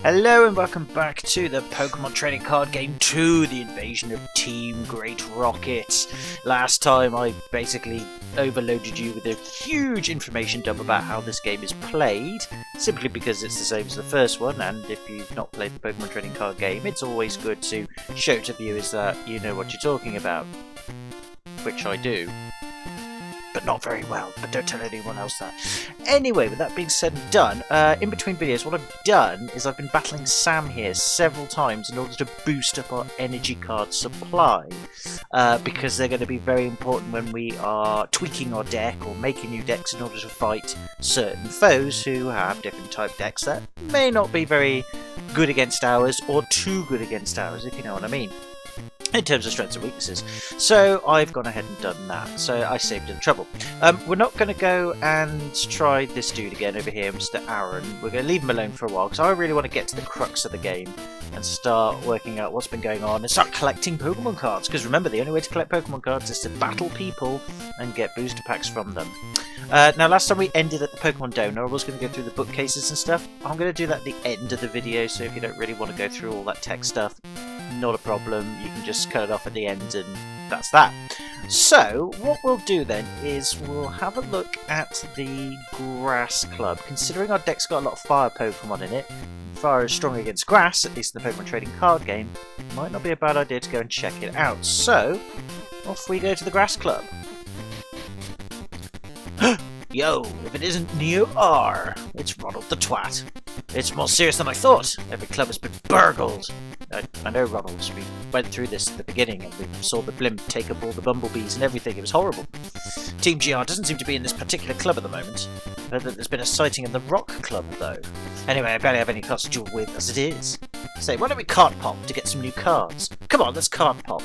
Hello and welcome back to the Pokemon Trading Card Game 2, the invasion of Team Great Rocket. Last time I basically overloaded you with a huge information dump about how this game is played, simply because it's the same as the first one, and if you've not played the Pokemon Trading Card Game, it's always good to show to viewers that you know what you're talking about. Which I do. But not very well, but don't tell anyone else that. Anyway, with that being said and done, in between videos what I've done is I've been battling Sam here several times in order to boost up our energy card supply, because they're going to be very important when we are tweaking our deck or making new decks in order to fight certain foes who have different type decks that may not be very good against ours or too good against ours, if you know what I mean, in terms of strengths and weaknesses. So I've gone ahead and done that, so I saved him trouble. We're not going to go and try this dude again over here, Mr. Aaron. We're going to leave him alone for a while, because I really want to get to the crux of the game and start working out what's been going on and start collecting Pokemon cards, because remember, the only way to collect Pokemon cards is to battle people and get booster packs from them. Now, last time we ended at the Pokemon Donor, I was going to go through the bookcases and stuff. I'm going to do that at the end of the video, so if you don't really want to go through all that tech stuff, not a problem, you can just cut it off at the end and that's that. So, what we'll do then is we'll have a look at the Grass Club. Considering our deck's got a lot of fire Pokemon in it, fire is strong against grass, at least in the Pokemon Trading Card Game, it might not be a bad idea to go and check it out. So, off we go to the Grass Club. Yo, if it isn't Neo R, it's Ronald the Twat. It's more serious than I thought. Every club has been burgled. I know, Ronald. We went through this at the beginning and we saw the blimp take up all the bumblebees and everything. It was horrible. Team GR doesn't seem to be in this particular club at the moment. I heard that there's been a sighting in the Rock Club, though. Anyway, I barely have any cards to duel with as it is. Say, why don't we card pop to get some new cards? Come on, let's card pop.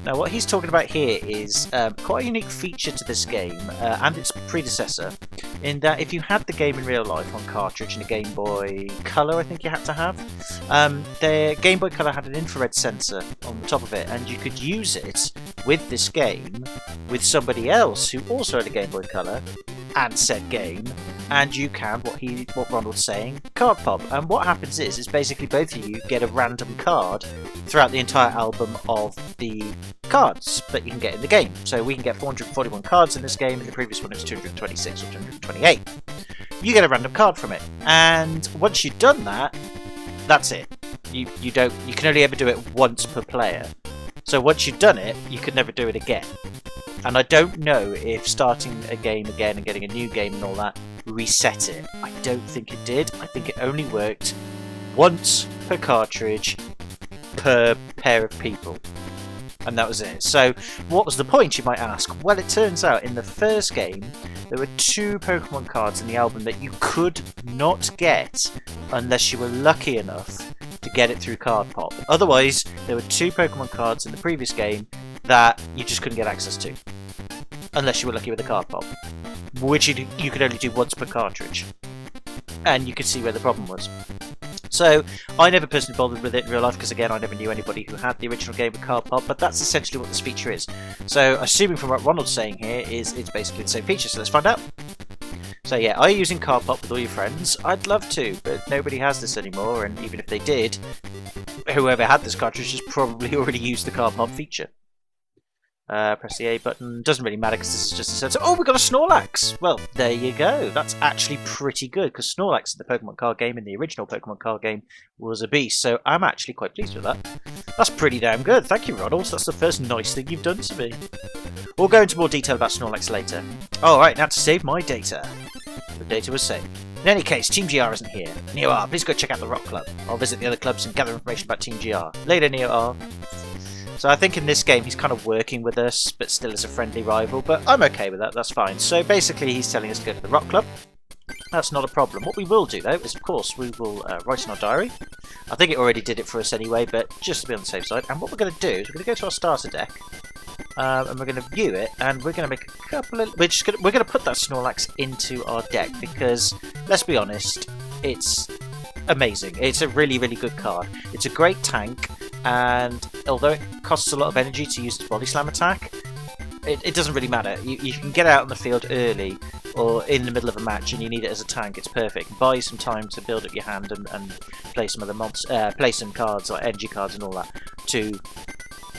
Now, what he's talking about here is quite a unique feature to this game and its predecessor, in that if you had the game in real life on cartridge in a Game Boy Color, I think you had to have, the Game Boy Color had an infrared sensor on the top of it, and you could use it with this game with somebody else who also had a Game Boy Color and said game, and you can, what Ronald's saying, card pop. And what happens is basically both of you get a random card throughout the entire album of the cards that you can get in the game. So we can get 441 cards in this game, and the previous one was 226 or 228. You get a random card from it, and once you've done that, that's it. You can only ever do it once per player. So once you've done it, you can never do it again. And I don't know if starting a game again and getting a new game and all that reset it. I don't think it did. I think it only worked once per cartridge per pair of people. And that was it. So what was the point, you might ask? Well, it turns out in the first game there were 2 Pokemon cards in the album that you could not get unless you were lucky enough to get it through card pop. Otherwise, there were 2 Pokemon cards in the previous game that you just couldn't get access to unless you were lucky with the card pop, which you could only do once per cartridge. And you could see where the problem was. So I never personally bothered with it in real life because, again, I never knew anybody who had the original game with card pop, but that's essentially what this feature is. So assuming from what Ronald's saying here is it's basically the same feature, so let's find out. So yeah, are you using card pop with all your friends? I'd love to, but nobody has this anymore, and even if they did, whoever had this cartridge has probably already used the card pop feature. Press the A button. Doesn't really matter because this is just a sensor. Oh, we got a Snorlax! Well, there you go. That's actually pretty good because Snorlax in the Pokemon card game, in the original Pokemon card game, was a beast. So I'm actually quite pleased with that. That's pretty damn good. Thank you, Ronald. That's the first nice thing you've done to me. We'll go into more detail about Snorlax later. Alright, now to save my data. The data was saved. In any case, Team GR isn't here. Neo R, please go check out the Rock Club. I'll visit the other clubs and gather information about Team GR. Later, Neo R. So I think in this game he's kind of working with us, but still as a friendly rival, but I'm okay with that, that's fine. So basically he's telling us to go to the Rock Club. That's not a problem. What we will do though is, of course, we will write in our diary. I think it already did it for us anyway, but just to be on the safe side. And what we're going to do is we're going to go to our starter deck, and we're going to view it, and we're going to make a couple of... We're going to put that Snorlax into our deck because, let's be honest, it's amazing. It's a really, really good card. It's a great tank. And although it costs a lot of energy to use its body slam attack, it doesn't really matter. You can get out on the field early or in the middle of a match and you need it as a tank, it's perfect. Buy you some time to build up your hand and play some other play some cards like energy cards and all that to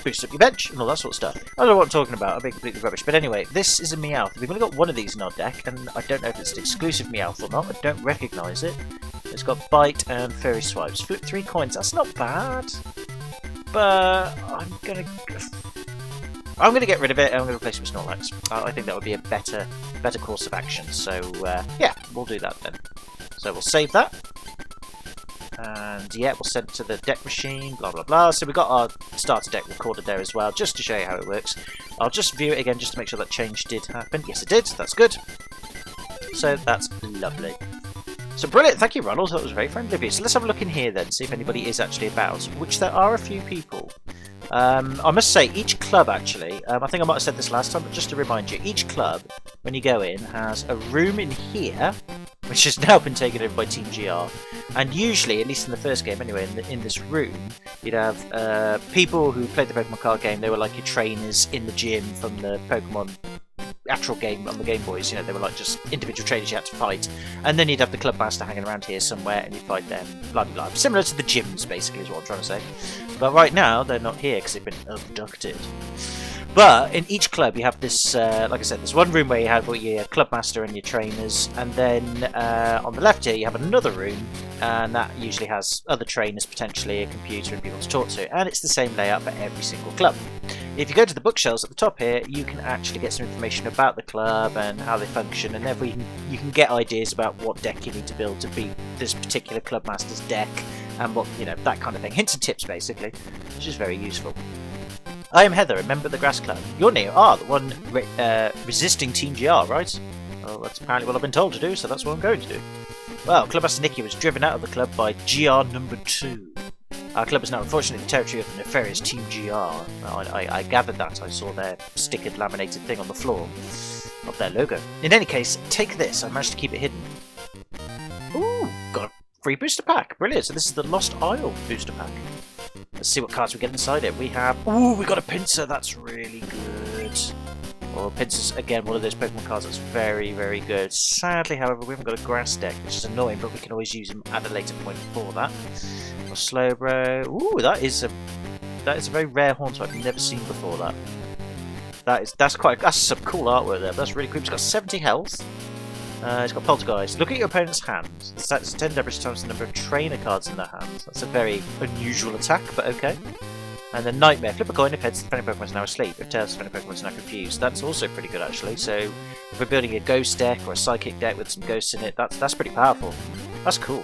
boost up your bench and all that sort of stuff. I don't know what I'm talking about, I'm being completely rubbish. But anyway, this is a Meowth. We've only got one of these in our deck, and I don't know if it's an exclusive Meowth or not. I don't recognise it. It's got Bite and Fairy Swipes. Flip 3 coins, that's not bad. But I'm gonna get rid of it and I'm gonna replace it with Snorlax. I think that would be a better course of action. So yeah, we'll do that then. So we'll save that. And yeah, we'll send it to the deck machine, blah blah blah. So we've got our starter deck recorded there as well, just to show you how it works. I'll just view it again just to make sure that change did happen. Yes, it did. That's good. So that's lovely. So brilliant. Thank you, Ronald. That was very friendly of you. So let's have a look in here then, see if anybody is actually about, which there are a few people. I must say, each club actually, I think I might have said this last time, but just to remind you, each club, when you go in, has a room in here, which has now been taken over by Team Grrrr. And usually, at least in the first game anyway, in this room, you'd have people who played the Pokemon card game. They were like your trainers in the gym from the Pokemon actual game on the Game Boys. You know, they were like just individual trainers you had to fight. And then you'd have the Club Master hanging around here somewhere and you'd fight them. Blah, blah, blah. Similar to the gyms, basically, is what I'm trying to say. But right now, they're not here because they've been abducted. But in each club you have this, like I said, this one room where you have your Club Master and your trainers, and then on the left here you have another room, and that usually has other trainers, potentially a computer and people to talk to, and it's the same layout for every single club. If you go to the bookshelves at the top here, you can actually get some information about the club and how they function, and therefore you can get ideas about what deck you need to build to beat this particular Club Master's deck, and what, you know, that kind of thing. Hints and tips, basically, which is very useful. I am Heather, a member of the Grass Club. You're Neo, the one resisting Team Grrrr, right? Well, that's apparently what I've been told to do, so that's what I'm going to do. Well, Clubmaster Nikki was driven out of the club by Grrrr number 2. Our club is now unfortunately the territory of the nefarious Team Grrrr. I gathered that. I saw their stickered laminated thing on the floor of their logo. In any case, take this. I managed to keep it hidden. Ooh, got a free booster pack. Brilliant. So this is the Lost Isle booster pack. Let's see what cards we get inside it. We have... Ooh, we got a Pinsir. That's really good. Well, Pinsir's, again, one of those Pokemon cards that's very, very good. Sadly, however, we haven't got a grass deck, which is annoying, but we can always use them at a later point for that. Or Slowbro. Ooh, that is a very rare Haunter I've never seen before, that. That's some cool artwork there. That's really cool. It's got 70 health. It's got Poltergeist. Look at your opponent's hand. That's 10 damage times the number of trainer cards in their hands. That's a very unusual attack, but okay. And then Nightmare. Flip a coin if heads, the defending Pokemon is now asleep. If tails, the defending Pokemon is now confused. That's also pretty good, actually. So if we're building a Ghost deck or a Psychic deck with some Ghosts in it, that's pretty powerful. That's cool.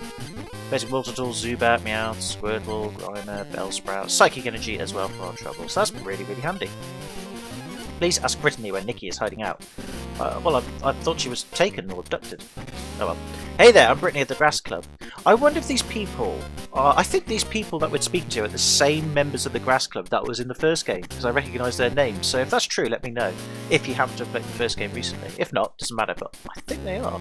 Basic Multitool, Zubat, Meowth, Squirtle, Grimer, Bellsprout, Psychic Energy as well for our trouble. So that's really, really handy. Please ask Brittany where Nikki is hiding out. Well, I thought she was taken or abducted. Oh well. Hey there, I'm Brittany of the Grass Club. I wonder if these people are... I think these people that we're speaking to are the same members of the Grass Club that was in the first game, because I recognise their names. So if that's true, let me know. If you happen to have played the first game recently. If not, doesn't matter, but I think they are.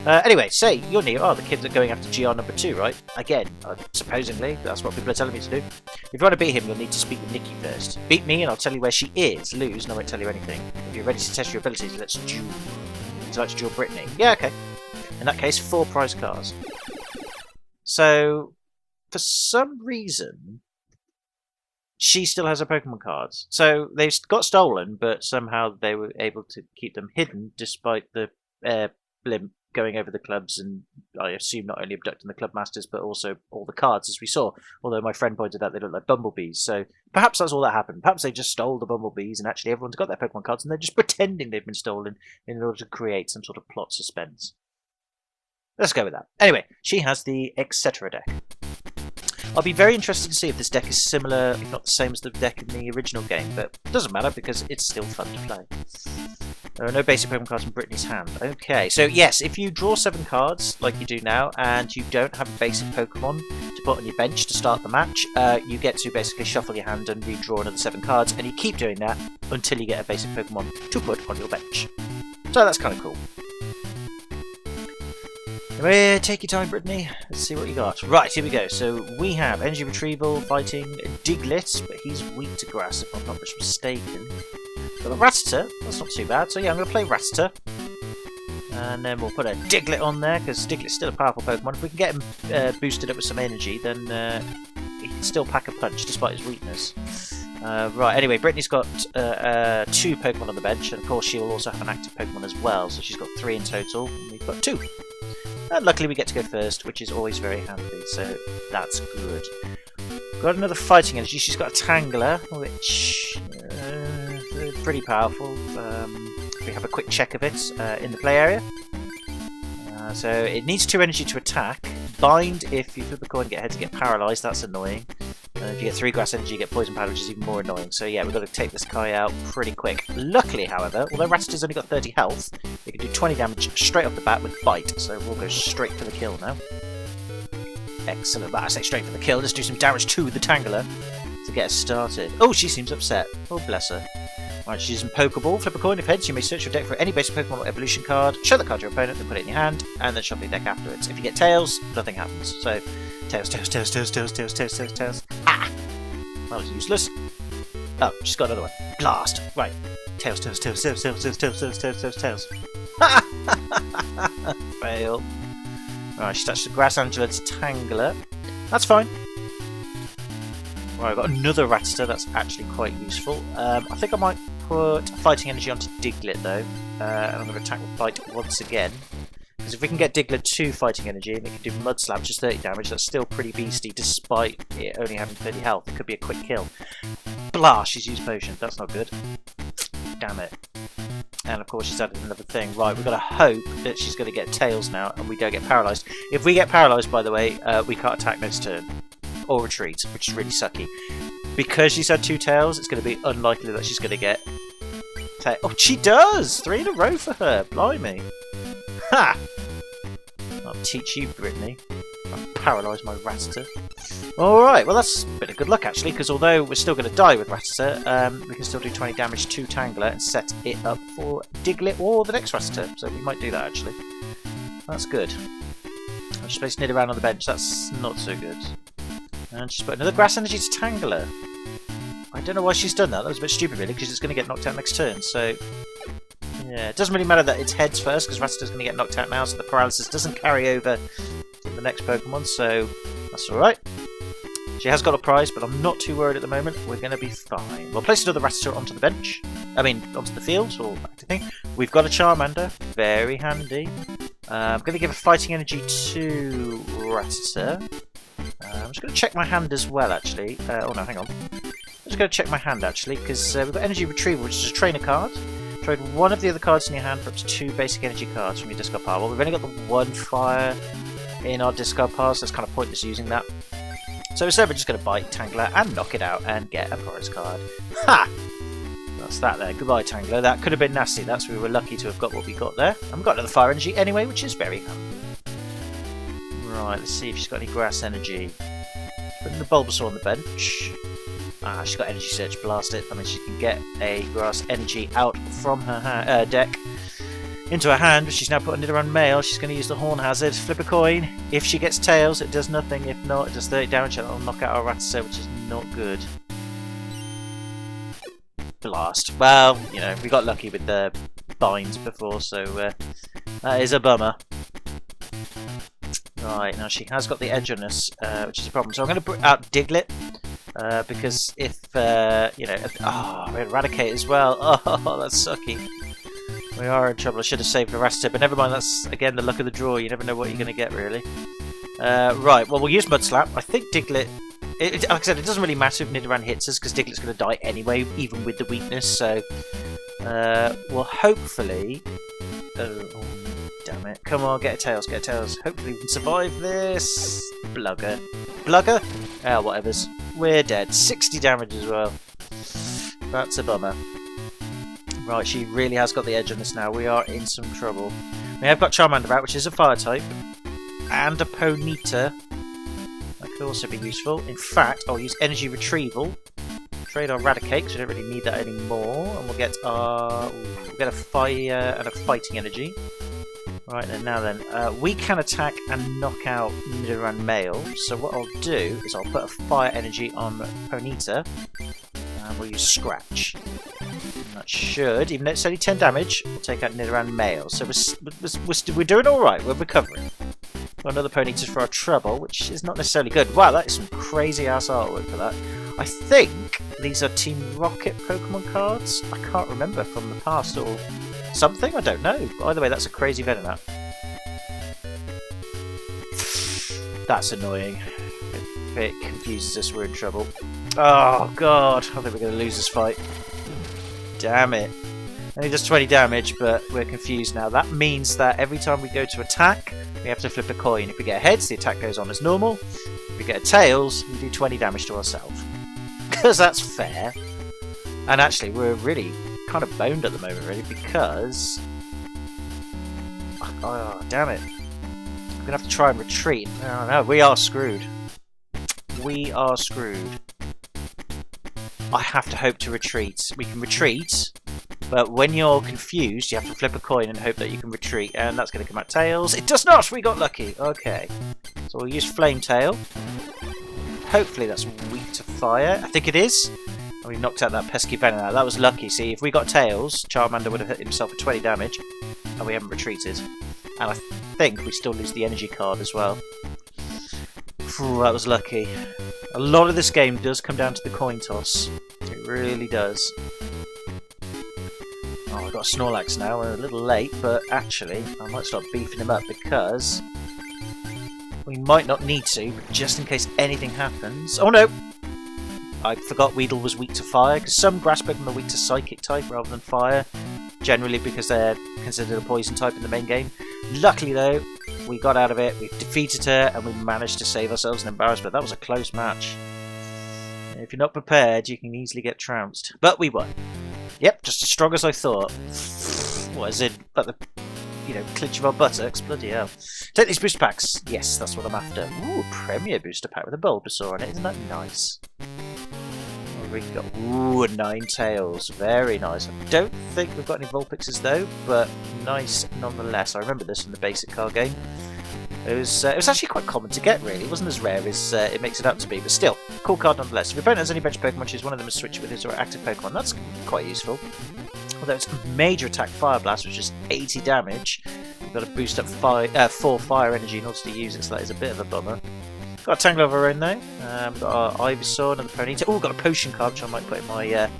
Anyway, say, you're Neo, the kids that are going after Grrrr number 2, right? Again, supposedly, that's what people are telling me to do. If you want to beat him, you'll need to speak with Nikki first. Beat me and I'll tell you where she is. Lose and I won't tell you anything. If you're ready to test your abilities, let's duel. Would you like to duel Brittany? Yeah, okay. In that case, 4 prize cards. So, for some reason, she still has her Pokemon cards. So, they got stolen, but somehow they were able to keep them hidden despite the blimp going over the clubs and I assume not only abducting the club masters but also all the cards, as we saw. Although my friend pointed out they look like bumblebees, so perhaps that's all that happened. Perhaps they just stole the bumblebees and actually everyone's got their Pokemon cards and they're just pretending they've been stolen in order to create some sort of plot suspense. Let's go with that. Anyway, she has the Etc. deck. I'll be very interested to see if this deck is similar, if not the same as the deck in the original game, but it doesn't matter because it's still fun to play. There are no basic Pokemon cards in Brittany's hand. Okay, so yes, if you draw 7 cards, like you do now, and you don't have a basic Pokemon to put on your bench to start the match, you get to basically shuffle your hand and redraw another 7 cards, and you keep doing that until you get a basic Pokemon to put on your bench. So that's kind of cool. Anyway, take your time, Brittany. Let's see what you got. Right, here we go. So we have Energy Retrieval fighting Diglett, but he's weak to grass, if I'm not mistaken. Got a Rattata. That's not too bad. So yeah, I'm going to play Rattata. And then we'll put a Diglett on there, because Diglett's still a powerful Pokemon. If we can get him boosted up with some energy, then he can still pack a punch despite his weakness. Right, anyway, Brittany's got 2 Pokemon on the bench, and of course she will also have an active Pokemon as well, so she's got 3 in total, and we've got 2. And luckily we get to go first, which is always very handy, so that's good. Got another fighting energy. She's got a Tangler, which is pretty powerful. We have a quick check of it in the play area. So it needs 2 energy to attack. Bind if you flip a coin and get ahead to get paralysed, that's annoying. If you get 3 grass energy, you get poison powder, which is even more annoying. So yeah, we've got to take this guy out pretty quick. Luckily, however, although Rattata's only got 30 health, it can do 20 damage straight off the bat with Bite. So we'll go straight for the kill now. Excellent. But I say straight for the kill. Let's do some damage to the Tangler to get us started. Oh, she seems upset. Oh, bless her. Right, she's using Pokeball. Flip a coin. If heads, you may search your deck for any basic Pokemon or evolution card. Show the card to your opponent, then put it in your hand, and then shuffle your deck afterwards. If you get tails, nothing happens. So, tails, tails, tails, tails, tails, tails, tails, tails, tails. Ah! That was useless. Oh, she's got another one. Blast. Right. Tails, tails, tails, tails, tails, tails, tails, tails, tails, tails, tails. Fail. Right, she touched the Grass Angela's Tangler. That's fine. Right, I've got another Rattata that's actually quite useful. I think I might put Fighting Energy onto Diglett though. And I'm going to attack with Bite once again. Because if we can get Diglett 2 Fighting Energy and it can do Mud Slap, which is 30 damage, that's still pretty beasty despite it only having 30 health. It could be a quick kill. Blah! She's used Potion. That's not good. Damn it. And of course she's added another thing. Right, we've got to hope that she's going to get Tails now and we don't get paralysed. If we get paralysed, by the way, we can't attack next turn. Or retreat, which is really sucky. Because she's had 2 Tails, it's going to be unlikely that she's going to get Tails. Oh, she does! 3 in a row for her. Blimey. Ha! I'll teach you, Brittany. I'll paralyse my Rattata. Alright, well that's a bit of good luck actually, because although we're still going to die with Rattata, we can still do 20 damage to Tangler and set it up for Diglett or the next Rattata. So we might do that actually. That's good. I just placed Nidoran on the bench, that's not so good. And she's put another Grass Energy to Tangler. I don't know why she's done that. That was a bit stupid really, because it's going to get knocked out next turn. So, yeah, it doesn't really matter that it's heads first, because Rattata's going to get knocked out now, so the paralysis doesn't carry over to the next Pokemon, so that's alright. She has got a prize, but I'm not too worried at the moment. We're going to be fine. We'll place another Rattata onto the bench. I mean, onto the field, or active thing. We've got a Charmander. Very handy. I'm going to give a Fighting Energy to Rattata. I'm just going to check my hand as well, actually. Oh no, hang on. I'm just going to check my hand, actually, because we've got Energy Retrieval, which is a trainer card. Trade one of the other cards in your hand for up to 2 basic energy cards from your discard pile. Well, we've only got the 1 fire in our discard pile, so it's kind of pointless using that. So instead we're just going to Bite Tangler and knock it out and get a prize card. Ha! That's that there. Goodbye, Tangler. That could have been nasty. That's we were lucky to have got what we got there. And we've got another fire energy anyway, which is very handy. Right, let's see if she's got any grass energy. Putting the Bulbasaur on the bench. Ah, she's got Energy Search. Blast it. I mean, she can get a grass energy out from her deck into her hand, but she's now putting it around Mail. She's going to use the Horn Hazard. Flip a coin. If she gets Tails, it does nothing. If not, it does 30 damage and it'll knock out our Rattata, which is not good. Blast. Well, you know, we got lucky with the binds before, so that is a bummer. Right, now she has got the edge on us, which is a problem. So I'm going to put out Diglett, because if, you know... Oh, we had Eradicate as well. Oh, that's sucky. We are in trouble. I should have saved the Rattata, but never mind, that's, again, the luck of the draw. You never know what you're going to get, really. Right, well, we'll use Mud Slap. I think Diglett... like I said, it doesn't really matter if Nidoran hits us, because Diglett's going to die anyway, even with the weakness, so... well, hopefully... Oh, damn it. Come on, get a Tails, get a Tails. Hopefully we can survive this. Blugger. Blugger? Ah, whatever's. We're dead. 60 damage as well. That's a bummer. Right, she really has got the edge on us now. We are in some trouble. We have got Charmander out, which is a fire type. And a Ponyta. That could also be useful. In fact, I'll use Energy Retrieval. Trade our Eradicate, because we don't really need that anymore. And we'll get our... we'll get a fire and a fighting energy. Right, and now then, we can attack and knock out Nidoran Male, so what I'll do is I'll put a fire energy on Ponyta, and we'll use Scratch. That should, even though it's only 10 damage, we'll take out Nidoran Male. So we're doing alright, we're recovering. Got another Ponyta for our trouble, which is not necessarily good. Wow, that is some crazy ass artwork for that. I think these are Team Rocket Pokemon cards. I can't remember from the past or something, I don't know. But either way, that's a crazy Venonat. That's annoying. If it confuses us, we're in trouble. Oh god, I think we're going to lose this fight. Damn it. Only does 20 damage, but we're confused now. That means that every time we go to attack, we have to flip a coin. If we get heads, the attack goes on as normal. If we get tails, we do 20 damage to ourselves. Because that's fair. And actually, we're really kind of boned at the moment, really, because... Oh, damn it. I'm going to have to try and retreat. Oh no, we are screwed. We are screwed. I have to hope to retreat. We can retreat, but when you're confused, you have to flip a coin and hope that you can retreat, and that's going to come out tails. It does not! We got lucky! Okay. So we'll use Flame Tail. Hopefully that's weak to fire. I think it is. And we knocked out that pesky Venonat. That was lucky. See, if we got tails, Charmander would have hit himself for 20 damage, and we haven't retreated. And I think we still lose the energy card as well. Phew, that was lucky. A lot of this game does come down to the coin toss. It really does. Oh, I've got a Snorlax now. We're a little late, but actually, I might start beefing him up because we might not need to, but just in case anything happens. Oh no! I forgot Weedle was weak to fire, because some grass Pokemon are weak to Psychic type rather than fire. Generally because they're considered a poison type in the main game. Luckily though, we got out of it, we defeated her, and we managed to save ourselves an embarrassment. That was a close match. If you're not prepared, you can easily get trounced. But we won. Yep, just as strong as I thought. What is it? But the, clinch of our buttocks? Bloody hell. Take these booster packs. Yes, that's what I'm after. Ooh, Premier booster pack with a Bulbasaur on it. Isn't that nice? We've got 9 tails, very nice. I don't think we've got any Vulpixes though, but nice nonetheless. I remember this from the basic card game. It was actually quite common to get, really. It wasn't as rare as it makes it out to be, but still, cool card nonetheless. If your opponent has any bench Pokemon, choose one of them and switch it with his or active Pokemon. That's quite useful. Although it's major attack Fire Blast, which is 80 damage. You've got to boost up 4 fire energy in order to use it, so that is a bit of a bummer. Got a Tangle of our own though. Got our Ivysaur, another Ponyta. Oh, got a Potion card, which I might put in my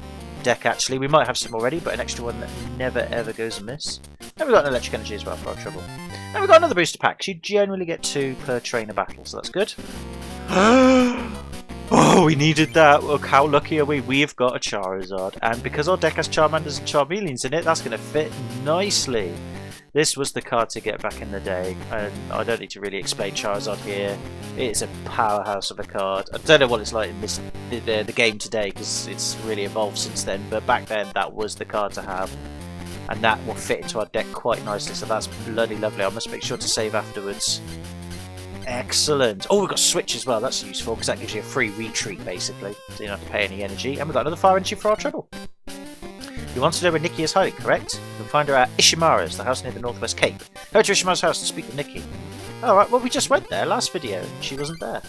deck actually. We might have some already, but an extra one that never ever goes amiss. And we've got an Electric Energy as well for our trouble. And we've got another booster pack. You generally get 2 per trainer battle, so that's good. Oh, we needed that. Look, how lucky are we? We've got a Charizard. And because our deck has Charmanders and Charmeleons in it, that's going to fit nicely. This was the card to get back in the day, and I don't need to really explain Charizard here. It's a powerhouse of a card. I don't know what it's like in the game today, because it's really evolved since then, but back then that was the card to have. And that will fit into our deck quite nicely, so that's bloody lovely. I must make sure to save afterwards. Excellent. Oh, we've got Switch as well. That's useful, because that gives you a free retreat, basically, so you don't have to pay any energy. And we've got another Fire Energy for our trouble. You want to know where Nikki is hiding, correct? You can find her at Ishimara's, the house near the Northwest Cape. Go to Ishimara's house to speak with Nikki. Alright, well we just went there last video and she wasn't there.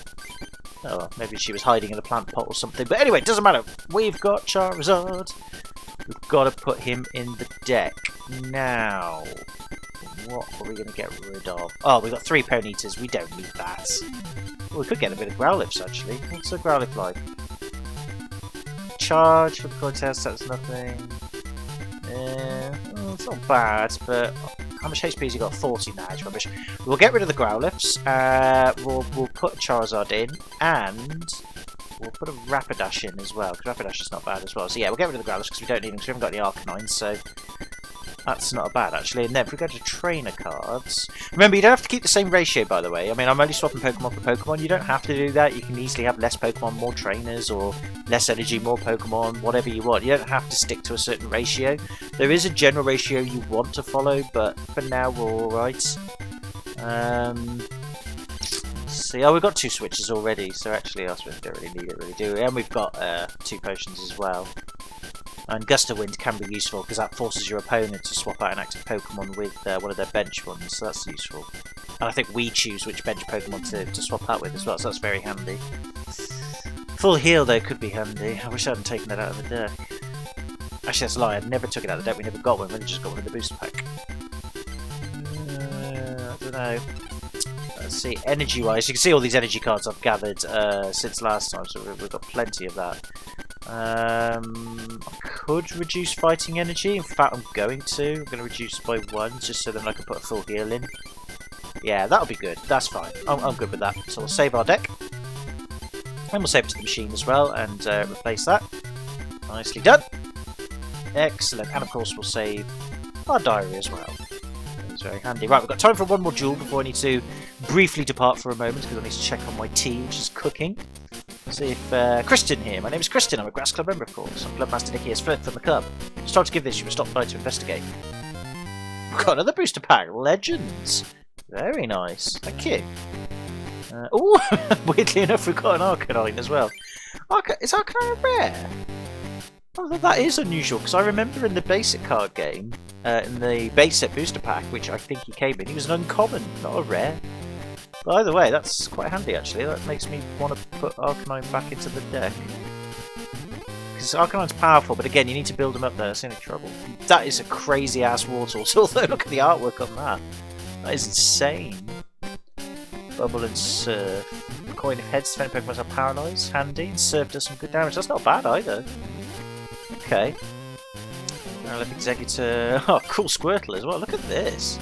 Oh, well, maybe she was hiding in a plant pot or something. But anyway, it doesn't matter. We've got Charizard. We've got to put him in the deck. Now, what are we going to get rid of? Oh, we've got 3 Ponytas. We don't need that. Well, we could get a bit of Growlithe's actually. What's a Growlithe like? Charge for the contest, that's nothing. Well, it's not bad, but how much HP has he got? 40 now, it's rubbish. We'll get rid of the Growliths, we'll put Charizard in, and we'll put a Rapidash in as well, because Rapidash is not bad as well. So yeah, we'll get rid of the Growliths because we don't need them, because we haven't got any Arcanines, so that's not bad actually. And then if we go to trainer cards, remember you don't have to keep the same ratio, by the way. I mean, I'm only swapping Pokemon for Pokemon. You don't have to do that. You can easily have less Pokemon, more trainers, or less energy, more Pokemon, whatever you want. You don't have to stick to a certain ratio. There is a general ratio you want to follow, but for now we're alright. See, oh, we've got 2 switches already, so actually our switch don't really need it, really, do we? And we've got 2 potions as well. And Gust of Wind can be useful because that forces your opponent to swap out an active Pokemon with one of their bench ones, so that's useful. And I think we choose which bench Pokemon to swap out with as well, so that's very handy. Full heal though could be handy. I wish I hadn't taken that out of the deck. Actually, that's a lie. I never took it out of the deck. We never got one. We only just got one in the booster pack. I don't know. Let's see. Energy-wise, you can see all these energy cards I've gathered since last time, so we've got plenty of that. I could reduce fighting energy. In fact, I'm going to. I'm going to reduce by 1, just so then I can put a full heal in. Yeah, that'll be good. That's fine. I'm good with that. So we'll save our deck. And we'll save it to the machine as well, and replace that. Nicely done. Excellent. And of course we'll save our diary as well. It's very handy. Right, we've got time for one more duel before I need to briefly depart for a moment, because I need to check on my tea, which is cooking. See if Kristen here. My name is Kristen. I'm a Grass Club member, of course. I'm Clubmaster Nicky has fled from the club. It's time to give this. You must stop by to investigate. We've got another booster pack. Legends. Very nice. Thank you. Oh, weirdly enough, we've got an Arcanine as well. Is Arcanine rare? Oh, that is unusual, because I remember in the basic card game, in the base set booster pack, which I think he came in, he was an uncommon, not a rare. But either way, that's quite handy actually. That makes me want to put Arcanine back into the deck. Because Arcanine's powerful, but again, you need to build them up there, that's the only trouble. That is a crazy ass Wartortle, although look at the artwork on that. That is insane. Bubble and Surf. Coin of heads, defending Pokemon are paralysed. Handy. And Surf does some good damage. That's not bad either. Okay. Parallel Executor. Oh, cool Squirtle as well. Look at this.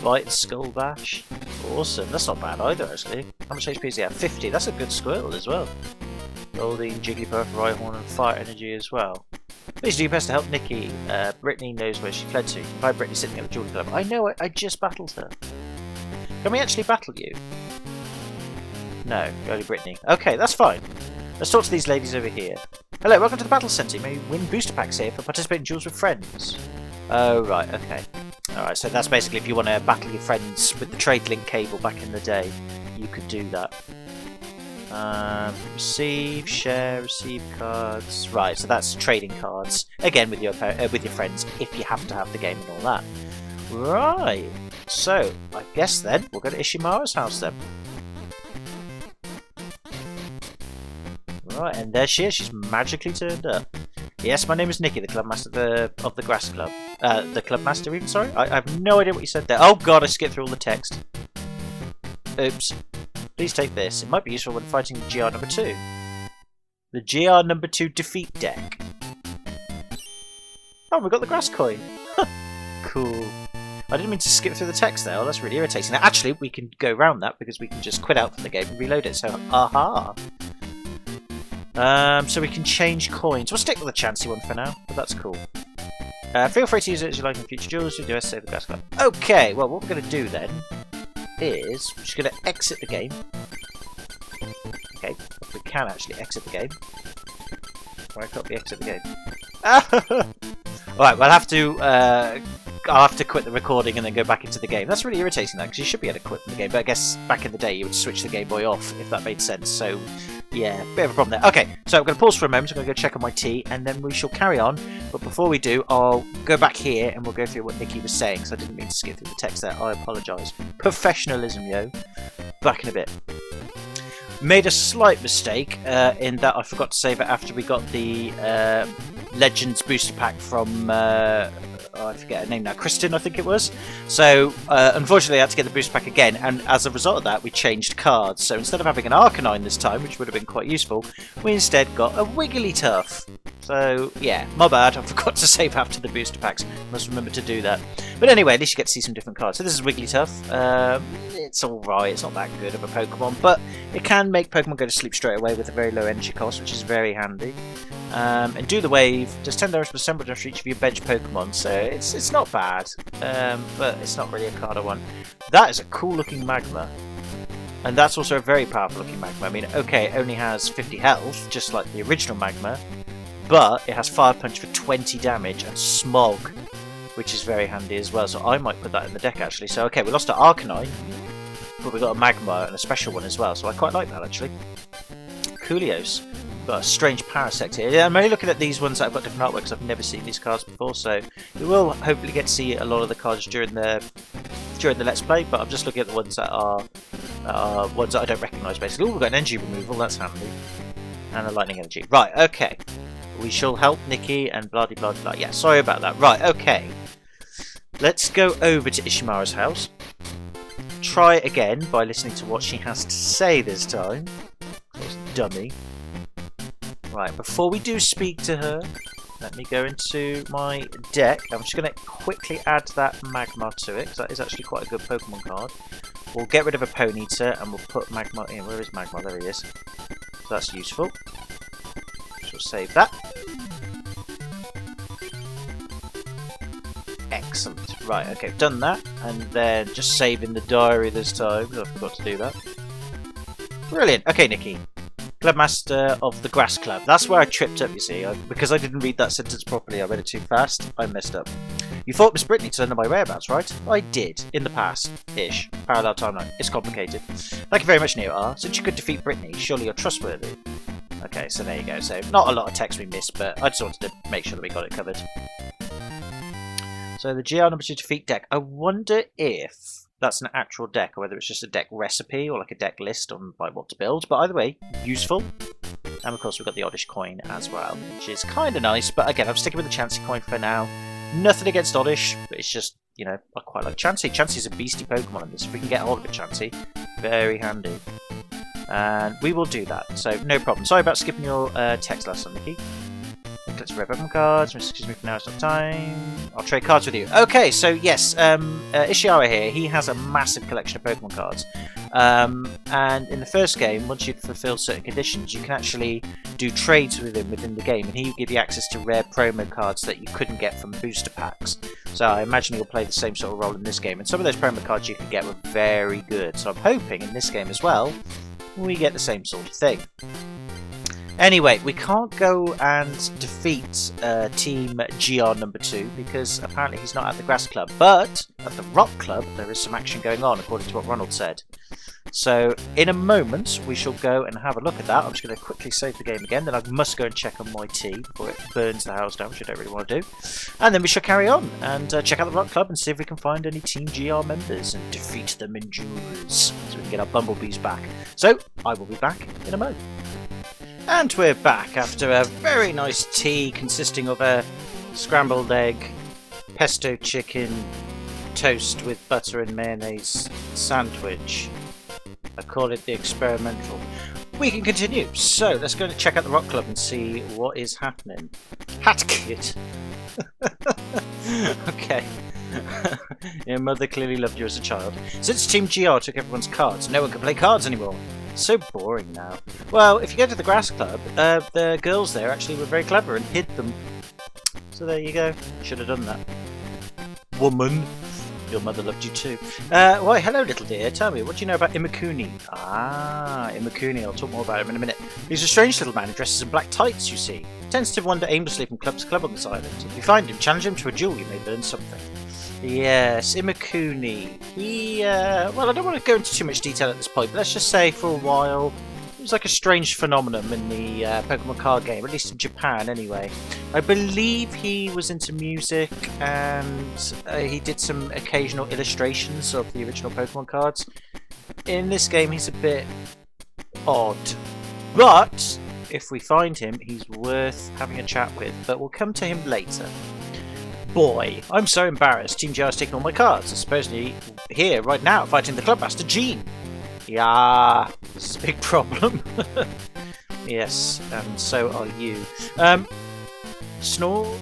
Bite and Skull Bash. Awesome. That's not bad either, actually. How much HP does he have? 50. That's a good Squirtle as well. Goldeen, Jigglypuff, Rhyhorn, and Fire Energy as well. Please do your best to help Nikki. Brittany knows where she fled to. Find Brittany sitting at the Dueling Club. I know it. I just battled her. Can we actually battle you? No, only Brittany. Okay, that's fine. Let's talk to these ladies over here. Hello, welcome to the Battle Centre. You may win booster packs here for participating in duels with friends. Oh, right, okay. Alright, so that's basically if you want to battle your friends with the trade link cable back in the day, you could do that. Receive, share, receive cards. Right, so that's trading cards. Again, with your friends, if you happen to have the game and all that. Right, so I guess then we'll go to Ishimara's house then. Right, and there she is. She's magically turned up. Yes, my name is Nikki, the Clubmaster of the Grass Club. The Clubmaster even, sorry? I have no idea what you said there. Oh god, I skipped through all the text. Oops. Please take this. It might be useful when fighting GR number 2. The GR number 2 defeat deck. Oh, we got the grass coin. Cool. I didn't mean to skip through the text there. Oh, that's really irritating. Now, actually, we can go around that because we can just quit out from the game and reload it. So, aha. So we can change coins. We'll stick with the chancy one for now, but that's cool. Feel free to use it as you like in future duels. You do save the grass club. Okay, well, what we're going to do then is we're just going to exit the game. Okay, we can actually exit the game. Why can't we exit the game? Alright, we'll have to. I'll have to quit the recording and then go back into the game. That's really irritating, though, because you should be able to quit the game. But I guess back in the day, you would switch the Game Boy off if that made sense. So, yeah, bit of a problem there. Okay, so I'm going to pause for a moment. I'm going to go check on my tea, and then we shall carry on. But before we do, I'll go back here and we'll go through what Nikki was saying. So I didn't mean to skip through the text there. I apologise. Professionalism, yo. Back in a bit. Made a slight mistake in that I forgot to save it after we got the Legends booster pack from I forget her name now, Kristen I think it was. So unfortunately I had to get the booster pack again, and as a result of that we changed cards. So instead of having an Arcanine this time, which would have been quite useful, we instead got a Wigglytuff. So yeah, my bad, I forgot to save after the booster packs. Must remember to do that. But anyway, at least you get to see some different cards. So this is Wigglytuff. It's alright, it's not that good of a Pokemon, but it can make Pokemon go to sleep straight away with a very low energy cost, which is very handy. And do the wave, does 10 damage per semblance after each of your bench Pokemon, so it's not bad, but it's not really a card I want. That is a cool looking Magma, and that's also a very powerful looking Magma. I mean, okay, it only has 50 health, just like the original Magma, but it has Fire Punch for 20 damage and Smog, which is very handy as well, so I might put that in the deck actually. So okay, we lost our Arcanine, but we got a Magma and a special one as well, so I quite like that actually. Coolios. Got a strange Parasect here. Yeah, I'm only looking at these ones that I've got different artwork because I've never seen these cards before, so we will hopefully get to see a lot of the cards during the Let's Play, but I'm just looking at the ones that are ones that I don't recognise basically. Oh, we've got an energy removal, that's handy. And a lightning energy. Right, okay. We shall help Nikki and blah blah blah. Yeah, sorry about that. Right, okay. Let's go over to Ishimara's house. Try it again by listening to what she has to say this time. Dummy. Right, before we do speak to her, let me go into my deck. I'm just going to quickly add that Magma to it, because that is actually quite a good Pokemon card. We'll get rid of a Ponyta, and we'll put Magma in. Where is Magma? There he is. So that's useful. So we'll save that. Excellent. Right, okay, I've done that. And then just saving the diary this time, because I forgot to do that. Brilliant. Okay, Nikki. Clubmaster of the Grass Club. That's where I tripped up, you see. Because I didn't read that sentence properly, I read it too fast. I messed up. You thought Miss Brittany to know my whereabouts, right? I did. In the past-ish. Parallel timeline. It's complicated. Thank you very much, Neo-R. Since you could defeat Brittany, surely you're trustworthy. Okay, so there you go. So, not a lot of text we missed, but I just wanted to make sure that we got it covered. So, the GR number 2 defeat deck. I wonder if that's an actual deck, or whether it's just a deck recipe, or like a deck list on like what to build. But either way, useful. And of course we've got the Oddish coin as well, which is kind of nice. But again, I'm sticking with the Chansey coin for now. Nothing against Oddish, but it's just, you know, I quite like Chansey. Chansey's a beastie Pokemon in this. If we can get hold of it, Chansey, very handy. And we will do that, so no problem. Sorry about skipping your text last time, Nikki. Let's rep Pokemon cards. Excuse me for now, it's not time. I'll trade cards with you. Okay, so yes, Ishihara here, he has a massive collection of Pokemon cards. And in the first game, once you've fulfilled certain conditions, you can actually do trades with him within the game, and he will give you access to rare promo cards that you couldn't get from booster packs. So I imagine he'll play the same sort of role in this game, and some of those promo cards you can get were very good. So I'm hoping in this game as well, we get the same sort of thing. Anyway, we can't go and defeat Team GR number 2 because apparently he's not at the Grass Club. But at the Rock Club, there is some action going on, according to what Ronald said. So in a moment, we shall go and have a look at that. I'm just going to quickly save the game again. Then I must go and check on my tea before it burns the house down, which I don't really want to do. And then we shall carry on and check out the Rock Club and see if we can find any Team GR members and defeat them in duels, so we can get our bumblebees back. So I will be back in a moment. And we're back after a very nice tea consisting of a scrambled egg, pesto chicken, toast with butter and mayonnaise sandwich. I call it the experimental. We can continue. So let's go and check out the Rock Club and see what is happening. Hat Kid. Okay. Your mother clearly loved you as a child. Since Team GR took everyone's cards, no one can play cards anymore. So boring now. Well, if you go to the Grass Club, the girls there actually were very clever and hid them. So there you go. Should have done that. Woman. Your mother loved you too. Why, hello little dear. Tell me, what do you know about Imakuni? Ah, Imakuni. I'll talk more about him in a minute. He's a strange little man who dresses in black tights, you see. He tends to wander aimlessly from club to club on this island. If you find him, challenge him to a duel, you may learn something. Yes, Imakuni. He, well, I don't want to go into too much detail at this point, but let's just say for a while, it was like a strange phenomenon in the Pokemon card game, at least in Japan anyway. I believe he was into music and he did some occasional illustrations of the original Pokemon cards. In this game, he's a bit odd, but if we find him, he's worth having a chat with, but we'll come to him later. Boy, I'm so embarrassed. Team GR has taken all my cards. I'm supposedly here right now fighting the Clubmaster Gene. Yeah, this is a big problem. Yes, and so are you. Snorlax!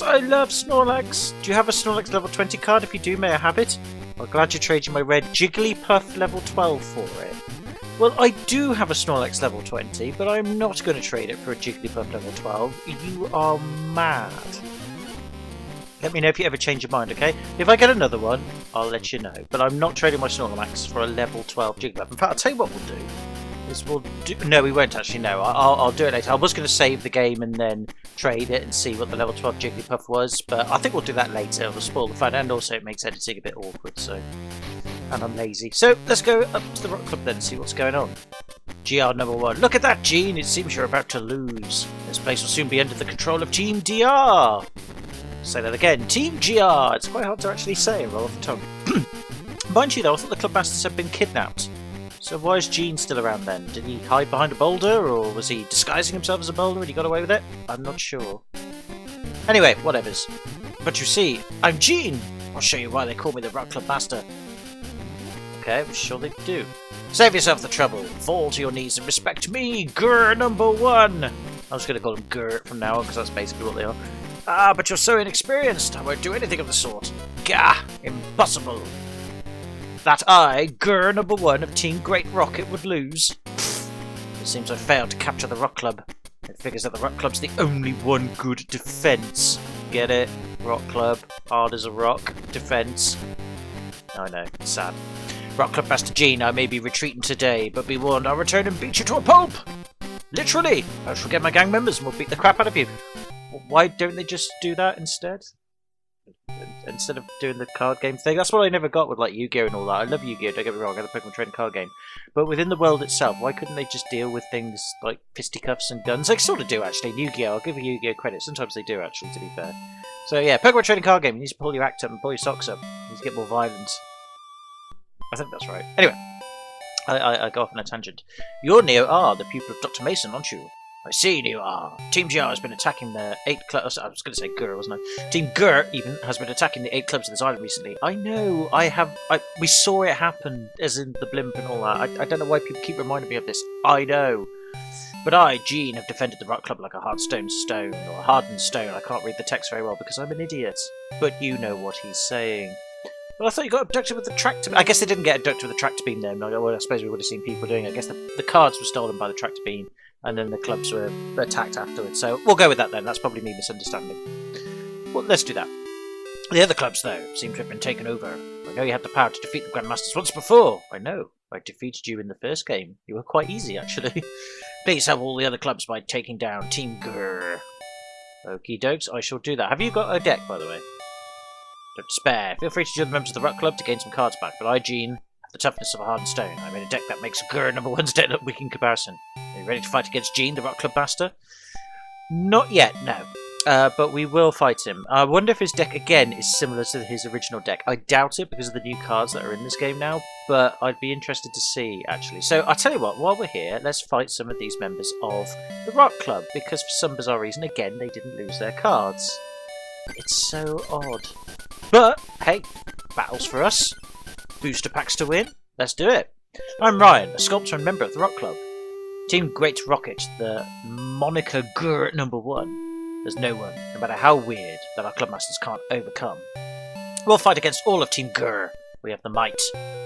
I love Snorlax! Do you have a Snorlax level 20 card? If you do, may I have it? I'm glad you're trading my red Jigglypuff level 12 for it. Well, I do have a Snorlax level 20, but I'm not going to trade it for a Jigglypuff level 12. You are mad. Let me know if you ever change your mind, okay? If I get another one, I'll let you know. But I'm not trading my Snorlax for a level 12 Jigglypuff. In fact, I'll tell you what we'll do. Is we'll do... No, we won't actually, no. I'll do it later. I was going to save the game and then trade it and see what the level 12 Jigglypuff was, but I think we'll do that later. It'll spoil the fun, and also it makes editing a bit awkward, so... And I'm lazy. So, let's go up to the Rock Club then and see what's going on. GR number 1. Look at that, Gene! It seems you're about to lose. This place will soon be under the control of Team DR! Say that again. Team GR! It's quite hard to actually say and roll off the tongue. Mind you though, I thought the Clubmasters had been kidnapped. So why is Gene still around then? Did he hide behind a boulder, or was he disguising himself as a boulder and he got away with it? I'm not sure. Anyway, whatevers. But you see, I'm Gene! I'll show you why they call me the Rock Club Master. Okay, I'm sure they do. Save yourself the trouble. Fall to your knees and respect me, Grrrr #1! I'm just going to call them Grrrr from now on, because that's basically what they are. Ah, but you're so inexperienced. I won't do anything of the sort. Gah! Impossible! That I, Grrrr #1 of Team Great Rocket, would lose. It seems I failed to capture the Rock Club. It figures that the Rock Club's the only one good defense. Get it? Rock Club, hard as a rock, defense. I know, it's sad. Rock Club Master Gene, I may be retreating today, but be warned, I'll return and beat you to a pulp! Literally! I shall get my gang members and we'll beat the crap out of you. Why don't they just do that instead? Instead of doing the card game thing? That's what I never got with like Yu-Gi-Oh! And all that. I love Yu-Gi-Oh! Don't get me wrong, I got a Pokemon trading card game. But within the world itself, why couldn't they just deal with things like fisticuffs and guns? They sort of do actually, in Yu-Gi-Oh! I'll give Yu-Gi-Oh! credit, sometimes they do actually, to be fair. So yeah, Pokemon trading card game, you need to pull your act up and pull your socks up. You need to get more violent. I think that's right. Anyway, I go off on a tangent. You're Neo R, the pupil of Dr. Mason, aren't you? I see, Neo R. Team GR has been attacking the 8 clubs. I was going to say Grrrr, wasn't I? Team Grrrr even has been attacking the 8 clubs of this island recently. I know. We saw it happen, as in the blimp and all that. I don't know why people keep reminding me of this. I know. But I, Gene, have defended the Rock Club like a hard stone, or a hardened stone. I can't read the text very well because I'm an idiot. But you know what he's saying. Well, I thought you got abducted with the tractor beam. I guess they didn't get abducted with the tractor beam then. Well, I suppose we would have seen people doing it. I guess the cards were stolen by the tractor beam, and then the clubs were attacked afterwards. So we'll go with that then. That's probably me misunderstanding. Well, let's do that. The other clubs, though, seem to have been taken over. I know you had the power to defeat the Grandmasters once before. I know. I defeated you in the first game. You were quite easy, actually. Please help all the other clubs by taking down Team Grrrr. Okie dokes, I shall do that. Have you got a deck, by the way? Don't despair. Feel free to join the members of the Rock Club to gain some cards back, but I, Gene, have the toughness of a hardened stone. I made a deck that makes Grrrr #1's deck look weak in comparison. Are you ready to fight against Gene, the Rock Club Master? Not yet, no. But we will fight him. I wonder if his deck, again, is similar to his original deck. I doubt it because of the new cards that are in this game now, but I'd be interested to see, actually. So, I'll tell you what, while we're here, let's fight some of these members of the Rock Club, because for some bizarre reason, again, they didn't lose their cards. It's so odd. But, hey, battles for us. Booster packs to win. Let's do it. I'm Ryan, a sculptor and member of the Rock Club. Team Great Rocket, the moniker Grrrr #1. There's no one, no matter how weird, that our clubmasters can't overcome. We'll fight against all of Team Grrrr. We have the might.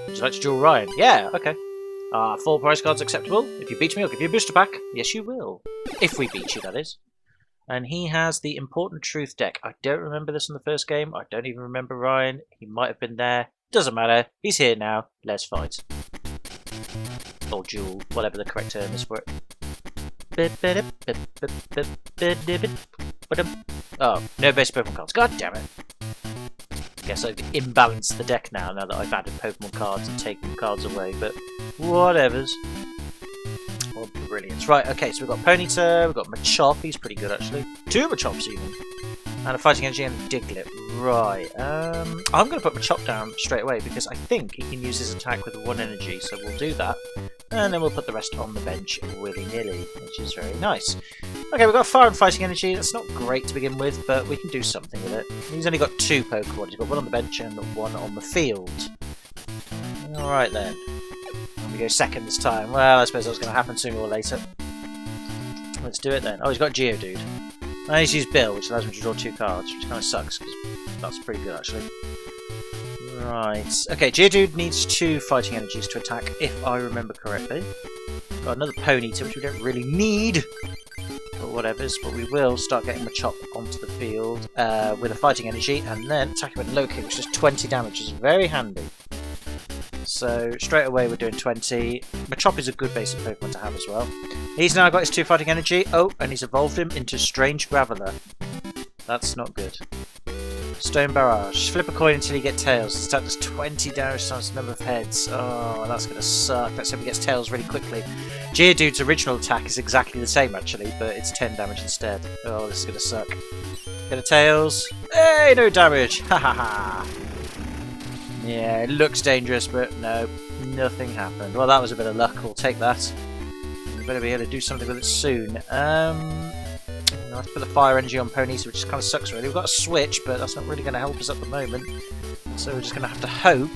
Would you like to duel Ryan? Yeah, okay. Are full price cards acceptable? If you beat me, I'll give you a booster pack. Yes, you will. If we beat you, that is. And he has the Important Truth deck. I don't remember this in the first game. I don't even remember Ryan. He might have been there. Doesn't matter. He's here now. Let's fight. Or duel, whatever the correct term is for it. Oh, no base Pokemon cards. God damn it. Guess I've imbalanced the deck now that I've added Pokemon cards and taken cards away, but whatevers. Oh, brilliant. Right, okay, so we've got Ponyta, we've got Machop, he's pretty good actually. 2 Machops even. And a Fighting Energy and a Diglett. Right, I'm going to put Machop down straight away because I think he can use his attack with 1 energy, so we'll do that. And then we'll put the rest on the bench willy-nilly, which is very nice. Okay, we've got Fire and Fighting Energy. That's not great to begin with, but we can do something with it. He's only got 2 Pokemon. He's got 1 on the bench and 1 on the field. Alright then. We go second this time. Well, I suppose that was going to happen sooner or later. Let's do it then. Oh, he's got Geodude. I need to use Bill, which allows me to draw 2 cards, which kind of sucks, because that's pretty good actually. Right. Okay, Geodude needs 2 fighting energies to attack, if I remember correctly. Got another Ponyta, which we don't really need. But whatever's, but we will start getting Machop onto the field with a fighting energy, and then attack him with low kick, which does 20 damage, which is very handy. So straight away we're doing 20. Machop is a good basic Pokemon to have as well. He's now got his 2 fighting energy. Oh, and he's evolved him into Strange Graveler. That's not good. Stone Barrage. Flip a coin until you get tails. This attack does 20 damage times the number of heads. Oh, that's going to suck. Let's hope he gets tails really quickly. Geodude's original attack is exactly the same actually, but it's 10 damage instead. Oh, this is going to suck. Get a tails. Hey, no damage. Ha ha ha. Yeah, it looks dangerous, but no. Nothing happened. Well, that was a bit of luck. We'll take that. We better be able to do something with it soon. I'll have to put the fire energy on Ponyta, which kind of sucks really. We've got a switch, but that's not really going to help us at the moment. So we're just going to have to hope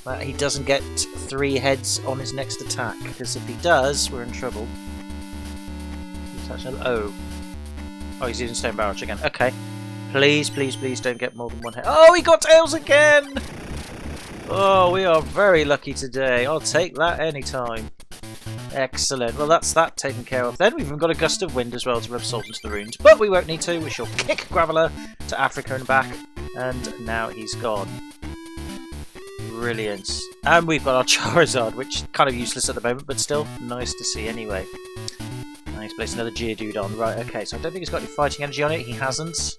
that he doesn't get 3 heads on his next attack, because if he does, we're in trouble. Oh, he's using Stone Barrage again. Okay. Please, please, please don't get more than 1 head. Oh, he got tails again! Oh, we are very lucky today. I'll take that anytime. Excellent. Well, that's that taken care of then. We've even got a Gust of Wind as well to rub salt into the runes. But we won't need to. We shall kick Graveler to Africa and back. And now he's gone. Brilliant. And we've got our Charizard, which is kind of useless at the moment, but still nice to see anyway. Now he's placed another Geodude on. Right, okay, so I don't think he's got any fighting energy on it. He hasn't.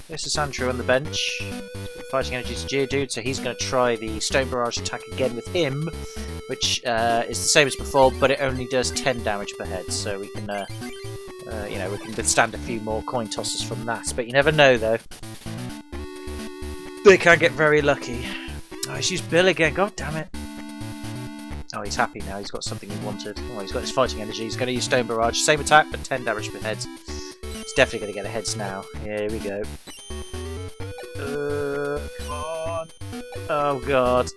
There's a Sandshrew on the bench. Fighting energy to Geodude, so he's going to try the Stone Barrage attack again with him, which is the same as before, but it only does 10 damage per head, so we can, you know, we can withstand a few more coin tosses from that. But you never know, though. They can get very lucky. Oh, he's used Bill again. God damn it! Oh, he's happy now. He's got something he wanted. Oh, he's got his fighting energy. He's going to use Stone Barrage, same attack, but 10 damage per head. He's definitely going to get the heads now. Here we go. Come on. Oh god.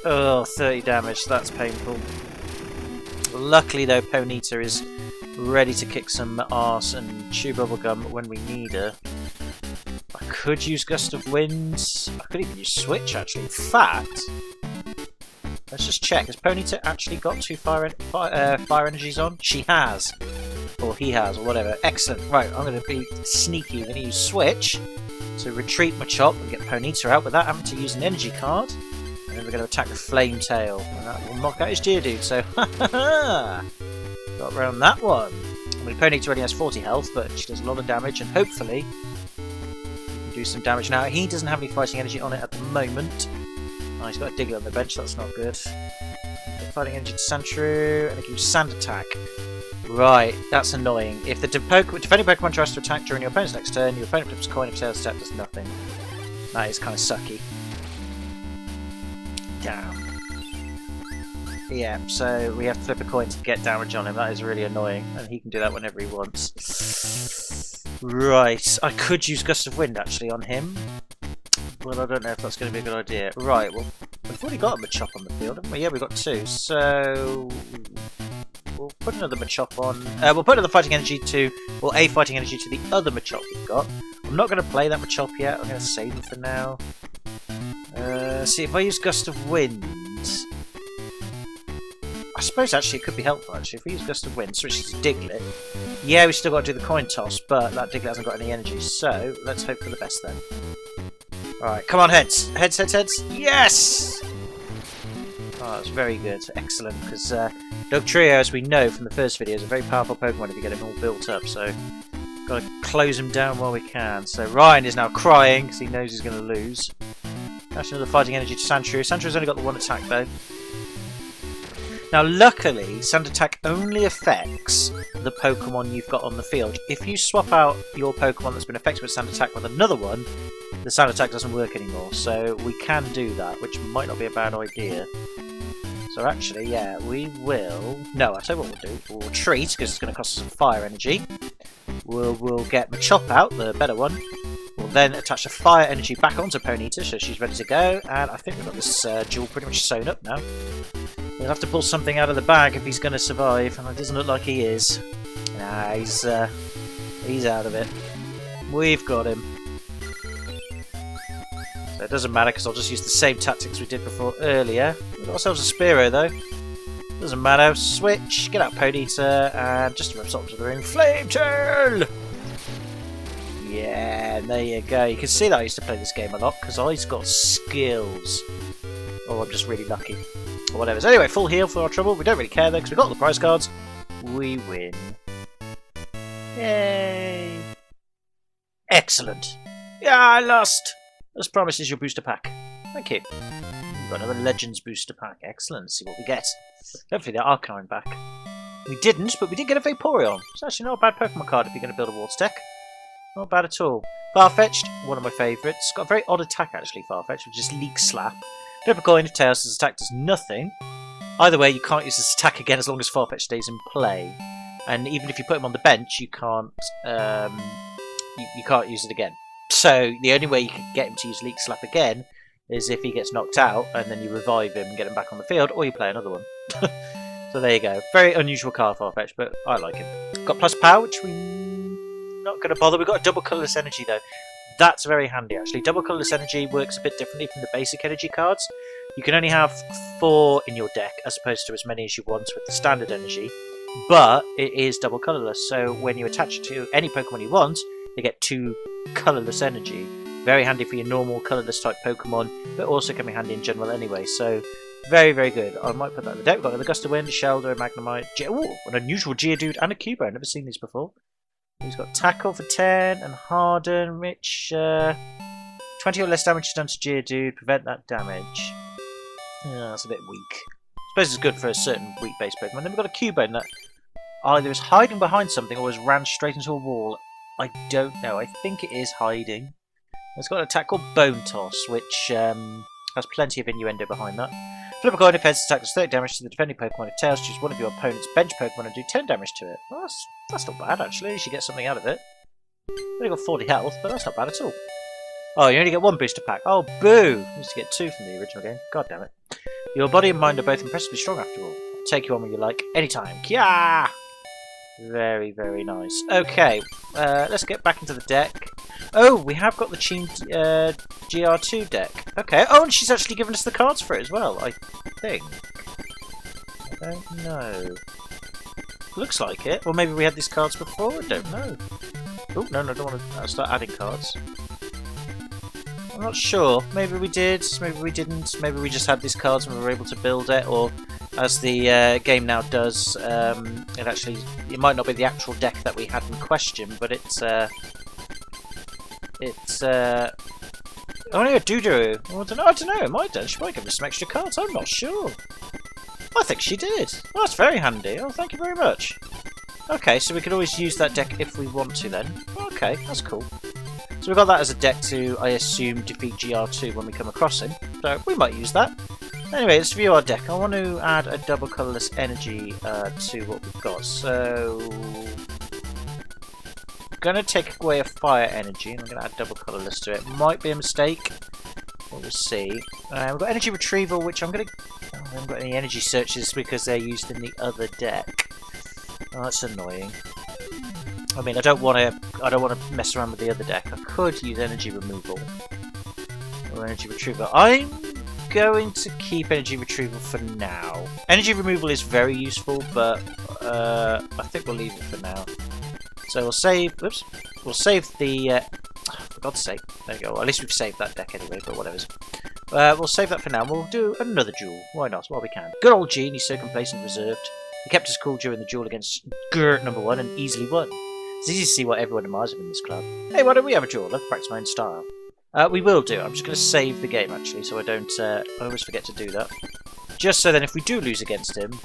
Oh, 30 damage. That's painful. Luckily though, Ponyta is ready to kick some arse and chew bubblegum when we need her. I could use Gust of Wind. I could even use Switch actually. In fact, let's just check. Has Ponyta actually got 2 fire energies on? She has. Or he has, or whatever. Excellent. Right, I'm going to be sneaky. I'm going to use Switch to retreat Machop and get Ponyta out without having to use an energy card. And then we're going to attack the Flame Tail. And that will knock out his Geodude, so ha ha ha! Got around that one. I mean, Ponyta already has 40 health, but she does a lot of damage, and hopefully do some damage now. He doesn't have any fighting energy on it at the moment. Oh, he's got a Diglett on the bench, that's not good. Fighting energy to Sandshrew, and he can use Sand Attack. Right, that's annoying. If the defending Pokemon tries to attack during your opponent's next turn, your opponent flips a coin if tail step does nothing. That is kind of sucky. Damn. Yeah, so we have to flip a coin to get damage on him. That is really annoying, and he can do that whenever he wants. Right, I could use Gust of Wind actually on him. Well, I don't know if that's going to be a good idea. Right, well, we've already got a Machop on the field, haven't we? Yeah, we've got 2, so we'll put another Machop on. We'll put another fighting energy to, or a fighting energy to the other Machop we've got. I'm not going to play that Machop yet. I'm going to save him for now. See, if I use Gust of Wind, I suppose actually it could be helpful. Actually, if we use Gust of Wind, switch to Diglett. Yeah, we still got to do the coin toss, but that Diglett hasn't got any energy. So let's hope for the best then. All right, come on, heads, heads, heads, heads. Yes. Oh, that's very good. Excellent, because Dugtrio, as we know from the first video, is a very powerful Pokemon if you get him all built up, so got to close him down while we can. So Ryan is now crying because he knows he's going to lose. Actually, another fighting energy to Sandshrew. Sandshrew's only got the 1 attack, though. Now, luckily, Sand Attack only affects the Pokemon you've got on the field. If you swap out your Pokemon that's been affected with Sand Attack with another one, the Sand Attack doesn't work anymore. So we can do that, which might not be a bad idea. So actually, yeah, we will... No, I'll tell you what we'll do. We'll retreat, because it's going to cost us some fire energy. We'll get Machop out, the better one. We'll then attach the fire energy back onto Ponyta, so she's ready to go. And I think we've got this duel pretty much sewn up now. We'll have to pull something out of the bag if he's going to survive, and it doesn't look like he is. Nah, he's out of it. We've got him. So it doesn't matter, because I'll just use the same tactics we did before earlier. We've got ourselves a Spearow, though. Doesn't matter. Switch, get out Ponyta, and just rub salt into the ring. Flame Tail! Yeah, there you go. You can see that I used to play this game a lot, because I've got skills. Oh, I'm just really lucky. Or whatever. So anyway, full heal for our trouble. We don't really care, though, because we've got all the prize cards. We win. Yay! Excellent. Yeah, I lost! As promised is your booster pack. Thank you. We've got another Legends booster pack. Excellent. Let's see what we get. Hopefully the Arcanine back. We didn't, but we did get a Vaporeon. It's actually not a bad Pokemon card if you're going to build a water deck. Not bad at all. Farfetch'd, one of my favourites. Got a very odd attack actually, Farfetch'd, which is Leak Slap. Flip a coin if Tails' attack does nothing. Either way, you can't use this attack again as long as Farfetch stays in play. And even if you put him on the bench, you can't you can't use it again. So the only way you can get him to use Leak Slap again is if he gets knocked out, and then you revive him and get him back on the field, or you play another one. So there you go. Very unusual card, Farfetch, but I like him. Got plus power, which we're not going to bother. We've got a double colourless energy, though. That's very handy, actually. Double colourless energy works a bit differently from the basic energy cards. You can only have 4 in your deck, as opposed to as many as you want with the standard energy. But it is double colourless, so when you attach it to any Pokemon you want, you get 2 colourless energy. Very handy for your normal colourless type Pokemon, but also can be handy in general anyway, so very, very good. I might put that in the deck. We've got the Gust of Wind, Shelder, Magnemite, an unusual Geodude and a Cubo. I've never seen these before. He's got Tackle for 10 and Harden, which 20 or less damage is done to Geodude. Prevent that damage. Yeah, that's a bit weak. I suppose it's good for a certain weak-based Pokemon. Then we've got a Cubone that either is hiding behind something or has ran straight into a wall. I don't know. I think it is hiding. It's got an attack called Bone Toss, which has plenty of innuendo behind that. Flip a coin if heads attack does 30 damage to the defending Pokemon. If tails, choose one of your opponent's bench Pokemon and do 10 damage to it. Well, that's not bad, actually. You should get something out of it. Only got 40 health, but that's not bad at all. Oh, you only get 1 booster pack. Oh, boo! You used to get 2 from the original game. God damn it. Your body and mind are both impressively strong after all. Take you on when you like, anytime. Kya! Very, very nice. Okay, let's get back into the deck. Oh, we have got the Team GR2 deck. Okay, oh, and she's actually given us the cards for it as well, I think. I don't know. Looks like it. Or maybe we had these cards before, I don't know. Oh, no, I don't want to start adding cards. I'm not sure. Maybe we did, maybe we didn't. Maybe we just had these cards and we were able to build it, or as the game now does, it might not be the actual deck that we had in question, but it's only a Doodoo. I don't know, it might do. She might give us some extra cards, I'm not sure. I think she did. Well, that's very handy. Oh, thank you very much. Okay, so we could always use that deck if we want to then. Okay, that's cool. So we've got that as a deck to, I assume, defeat GR2 when we come across him. So we might use that. Anyway, let's view our deck. I want to add a double colourless energy to what we've got. So I'm going to take away a fire energy and I'm going to add double colourless to it. Might be a mistake, but we'll see. We've got energy retrieval, which I'm going to... Oh, I haven't got any energy searches because they're used in the other deck. Oh, that's annoying. I mean, I don't want to mess around with the other deck. I could use energy removal or energy retrieval. I'm going to keep energy retrieval for now. Energy removal is very useful, but I think we'll leave it for now. So we'll save. Oops. We'll save the. For God's sake. There you go. Well, at least we've saved that deck anyway. But whatever. We'll save that for now. We'll do another duel. Why not? While we can. Good old Gene. He's so complacent, reserved. He kept us cool during the duel against Grrrr #1 and easily won. It's easy to see what everyone admires of in this club. Hey, why don't we have a duel? Let's practice my own style. We will do. I'm just going to save the game, actually, so I don't... I always forget to do that. Just so then if we do lose against him,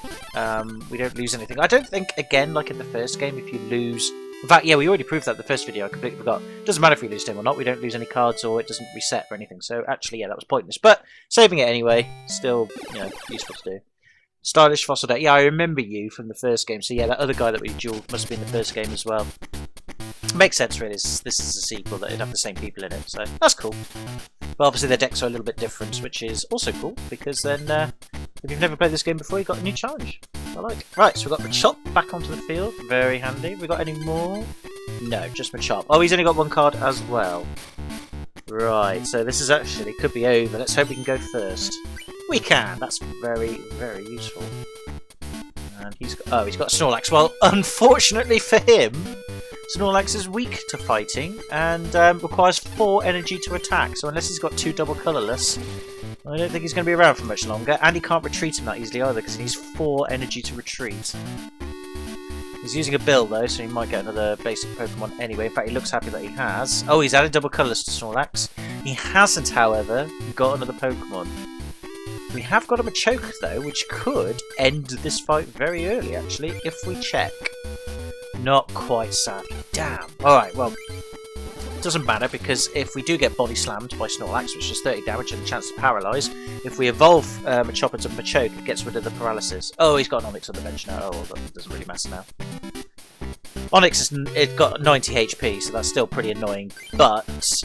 we don't lose anything. I don't think, again, like in the first game, if you lose... In fact, yeah, we already proved that in the first video. I completely forgot. Doesn't matter if we lose to him or not. We don't lose any cards or it doesn't reset or anything. So, actually, yeah, that was pointless. But saving it anyway, still, you know, useful to do. Stylish Fossil Deck. Yeah, I remember you from the first game. So, yeah, that other guy that we dueled must have been the first game as well. Makes sense, really. This is a sequel that it'd have the same people in it, so that's cool. But obviously their decks are a little bit different, which is also cool, because then if you've never played this game before, you've got a new challenge. I like. Right, so we've got Machop back onto the field. Very handy. We got any more? No, just Machop. Oh, he's only got 1 card as well. Right, so this is actually, could be over. Let's hope we can go first. We can! That's very, very useful. And he's got a Snorlax. Well, unfortunately for him, Snorlax is weak to fighting and requires 4 energy to attack. So unless he's got 2 double colourless, I don't think he's going to be around for much longer. And he can't retreat him that easily either because he needs 4 energy to retreat. He's using a Bill though, so he might get another basic Pokemon anyway. In fact, he looks happy that he has. Oh, he's added double colourless to Snorlax. He hasn't, however, got another Pokemon. We have got a Machoke though, which could end this fight very early actually, if we check. Not quite, sadly. Damn. Alright, well, doesn't matter because if we do get body slammed by Snorlax, which is 30 damage and a chance to paralyse, if we evolve Machop into Machoke, it gets rid of the paralysis. Oh, he's got an Onix on the bench now. Oh, well, that doesn't really matter now. Onix it's got 90 HP, so that's still pretty annoying, but it's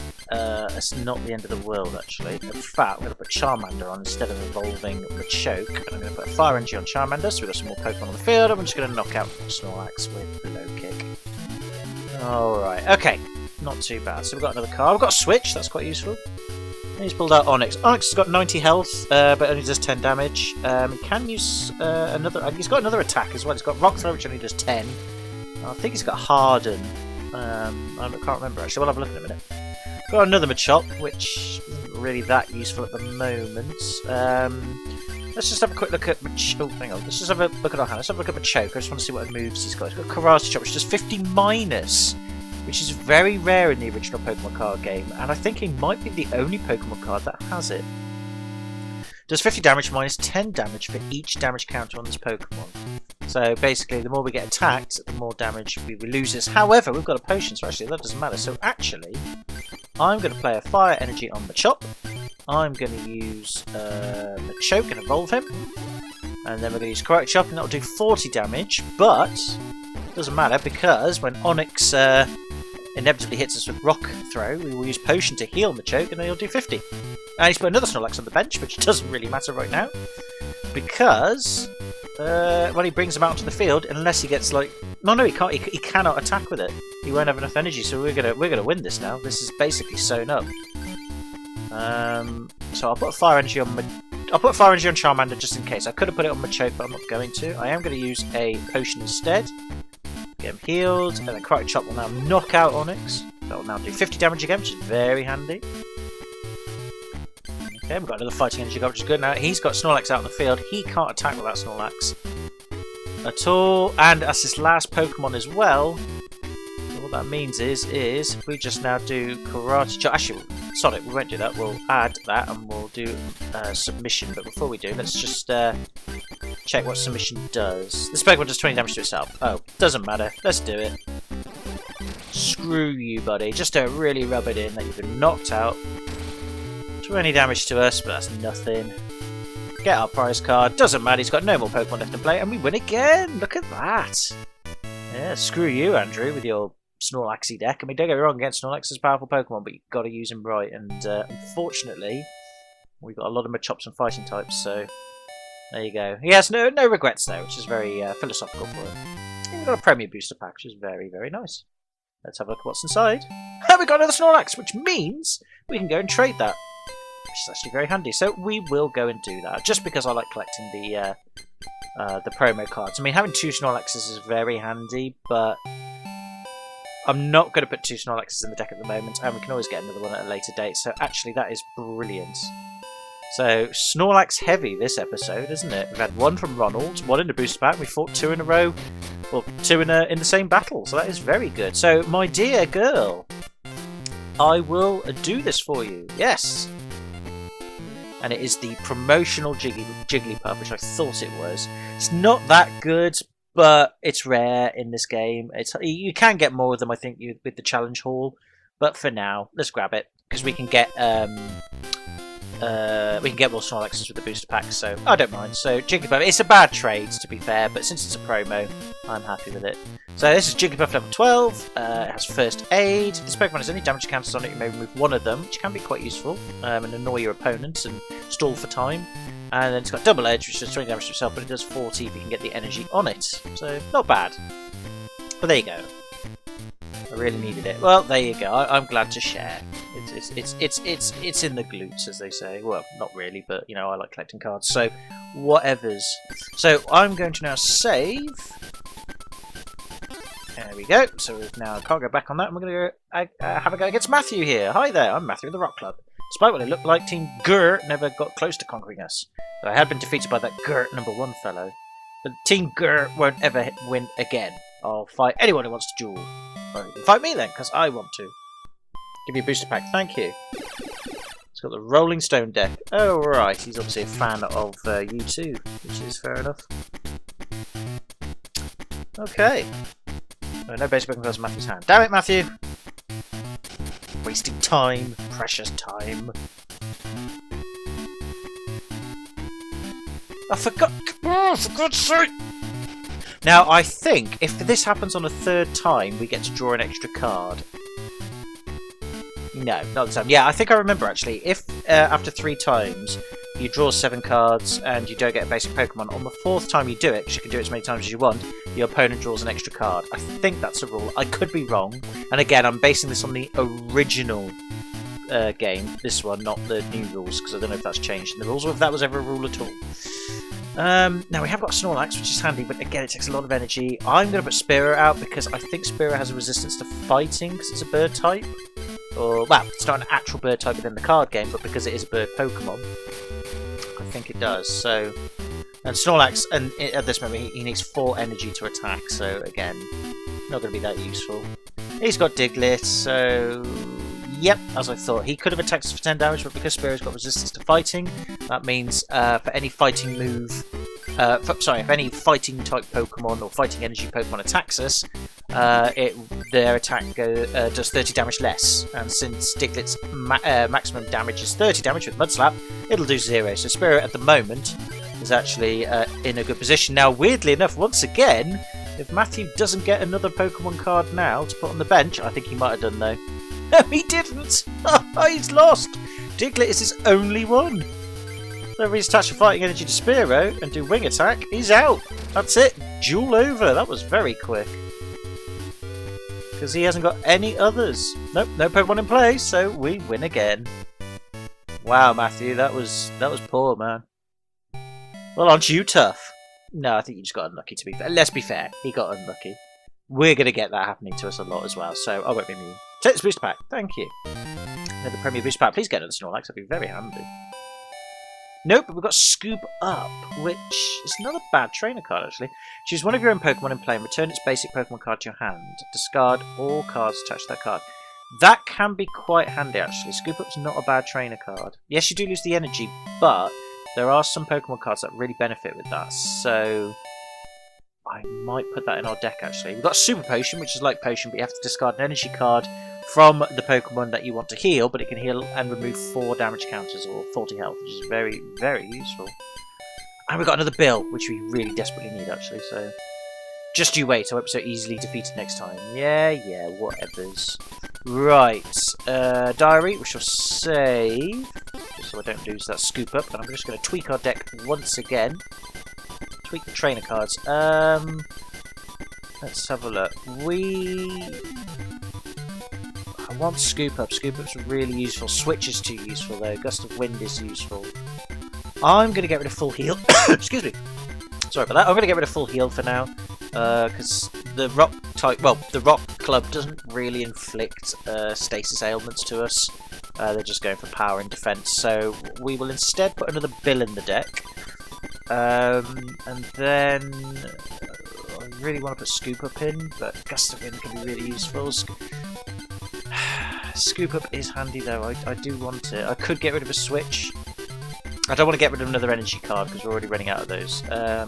not the end of the world actually. In fact, I'm going to put Charmander on instead of evolving Machoke, and I'm going to put a Fire Energy on Charmander, so we've got some more Pokemon on the field, and I'm just going to knock out Snorlax with the low kick. Alright, okay, not too bad. So we've got another card, we've got a switch, that's quite useful. And he's pulled out Onix. Onix has got 90 health, but only does 10 damage. He can use another, he's got another attack as well, he's got Rock Throw, which only does 10. I think he's got Harden. I can't remember actually. We'll have a look in a minute. Got another Machop, which isn't really that useful at the moment. Let's just have a quick look at Machoke. Oh, hang on. Let's just have a look at our hand. Let's have a look at Machoke. I just want to see what moves he's got. He's got Karate Chop, which does 50 minus, which is very rare in the original Pokemon card game, and I think he might be the only Pokemon card that has it. Does 50 damage minus 10 damage for each damage counter on this Pokemon. So basically, the more we get attacked, the more damage we lose. However, we've got a potion, so actually that doesn't matter. So actually, I'm going to play a Fire Energy on Machop. I'm going to use Machoke and evolve him. And then we're going to use Karate Chop, and that'll do 40 damage. But it doesn't matter because when Onix inevitably hits us with Rock Throw, we will use Potion to heal Machoke, and then he'll do 50. And he's put another Snorlax on the bench, which doesn't really matter right now, because when he brings him out to the field, unless he gets like, no, he can't. He cannot attack with it. He won't have enough energy, so we're gonna win this now. This is basically sewn up. So I'll put Fire Energy on. I'll put Fire Energy on Charmander just in case. I could have put it on Machoke, but I'm not going to. I am going to use a potion instead. Get him healed, and then Karate Chop will now knock out Onix. That will now do 50 damage again, which is very handy. Okay, we've got another Fighting Energy card, which is good. Now he's got Snorlax out in the field. He can't attack without Snorlax at all, and as his last Pokemon as well. What that means is we just now do Karate Chop. Actually, sorry, we won't do that. We'll add that and we'll do Submission. But before we do, let's just check what Submission does. This Pokemon does 20 damage to itself. Oh, doesn't matter. Let's do it. Screw you, buddy. Just to really rub it in that you've been knocked out. 20 damage to us, but that's nothing. Get our prize card. Doesn't matter. He's got no more Pokemon left to play, and we win again. Look at that. Yeah, screw you, Andrew, with your Snorlaxy deck. I mean, don't get me wrong, against Snorlax is a powerful Pokemon, but you've got to use him right. And unfortunately, we've got a lot of Machops and fighting types, so there you go. He has no regrets there, which is very philosophical for him. And we've got a Premier Booster Pack, which is very, very nice. Let's have a look at what's inside. And we've got another Snorlax, which means we can go and trade that, which is actually very handy. So we will go and do that, just because I like collecting the promo cards. I mean, having 2 Snorlaxes is very handy, but I'm not going to put 2 Snorlaxes in the deck at the moment, and we can always get another one at a later date. So actually, that is brilliant. So Snorlax heavy this episode, isn't it? We've had 1 from Ronald, 1 in the booster pack. We fought 2 in a row, well, 2 in the same battle. So that is very good. So my dear girl, I will do this for you. Yes. And it is the promotional Jigglypuff, which I thought it was. It's not that good, but it's rare in this game. You can get more of them, I think, with the challenge haul. But for now, let's grab it because we can get more Snorlaxes with the booster pack, so I don't mind. So Jigglypuff, it's a bad trade to be fair, but since it's a promo, I'm happy with it. So this is Jigglypuff level 12. It has First Aid. This Pokemon has any damage counters on it. You may remove 1 of them, which can be quite useful and annoy your opponents and stall for time. And then it's got Double Edge, which does 20 damage to itself, but it does 40 if you can get the energy on it. So not bad. But there you go. I really needed it. Well, there you go. I'm glad to share. It's in the glutes, as they say. Well, not really, but you know, I like collecting cards. So, whatevers. So I'm going to now save. There we go. So we now can't go back on that. And we're going to go have a go against Matthew here. Hi there. I'm Matthew of the Rock Club. Despite what it looked like, Team Grrrr never got close to conquering us. But I had been defeated by that Grrrr #1 fellow. But Team Grrrr won't ever win again. I'll fight anyone who wants to duel. Well, you can fight me then, because I want to. Give me a booster pack, thank you. It's got the Rolling Stone deck. Oh, right, he's obviously a fan of you too, which is fair enough. Okay. Oh, no basic Pokemon cards in Matthew's hand. Damn it, Matthew! wasting time, precious time. I forgot. Oh, for God's sake! Now, I think if this happens on a third time, we get to draw an extra card. No, not the time. Yeah, I think I remember actually. If after 3 times you draw 7 cards and you don't get a basic Pokemon, on the 4th time you do it, because you can do it as many times as you want, your opponent draws an extra card. I think that's a rule. I could be wrong. And again, I'm basing this on the original game, this one, not the new rules, because I don't know if that's changed in the rules or if that was ever a rule at all. Now we have got Snorlax, which is handy, but again it takes a lot of energy. I'm going to put Spearow out because I think Spearow has a resistance to fighting because it's a bird type. Or, well, it's not an actual bird type within the card game, but because it is a bird Pokemon, I think it does. So, and Snorlax, and at this moment he needs 4 energy to attack, so again, not going to be that useful. He's got Diglett, so yep, as I thought. He could have attacked us for 10 damage, but because Spearow's got resistance to fighting, that means for any fighting move, if any fighting type Pokemon or fighting energy Pokemon attacks us, their attack does 30 damage less. And since Diglett's maximum damage is 30 damage with Mud Slap, it'll do 0. So Spearow at the moment is actually in a good position. Now, weirdly enough, once again, if Matthew doesn't get another Pokemon card now to put on the bench, I think he might have done though. No, he didn't! He's lost! Diglett is his only one! So if he's attached fighting energy to Spearow and do wing attack, he's out! That's it! Duel over! That was very quick. Because he hasn't got any others. Nope, no Pokemon in play, so we win again. Wow, Matthew, that was poor, man. Well, aren't you tough? No, I think you just got unlucky, to be fair. Let's be fair, he got unlucky. We're going to get that happening to us a lot as well, so I won't be mean. Take this booster pack, thank you. Another Premier booster pack, please get another Snorlax, that'd be very handy. Nope, but we've got Scoop Up, which is not a bad trainer card actually. Choose one of your own Pokemon in play and return its basic Pokemon card to your hand. Discard all cards attached to that card. That can be quite handy actually. Scoop Up's not a bad trainer card. Yes, you do lose the energy, but there are some Pokemon cards that really benefit with that, so I might put that in our deck actually. We've got Super Potion, which is like Potion, but you have to discard an energy card from the Pokemon that you want to heal, but it can heal and remove 4 damage counters or 40 health, which is very, very useful. And we've got another Bill, which we really desperately need actually, so just you wait, I won't be so easily defeated next time. Yeah, whatevers. Right, Diary, we shall save, just so I don't lose that Scoop Up, and I'm just going to tweak our deck once again. Tweak the trainer cards. Let's have a look. I want Scoop Up. Scoop Up's really useful. Switch is too useful though. Gust of Wind is useful. I'm going to get rid of Full Heal. Excuse me. Sorry about that. I'm going to get rid of Full Heal for now. Because the Rock type, well, the Rock Club doesn't really inflict stasis ailments to us. They're just going for power and defense. So we will instead put another Bill in the deck. And then I really want to put Scoop Up in, but Gust of Wind can be really useful. Scoop Up is handy though, I do want it. I could get rid of a Switch. I don't want to get rid of another energy card because we're already running out of those. I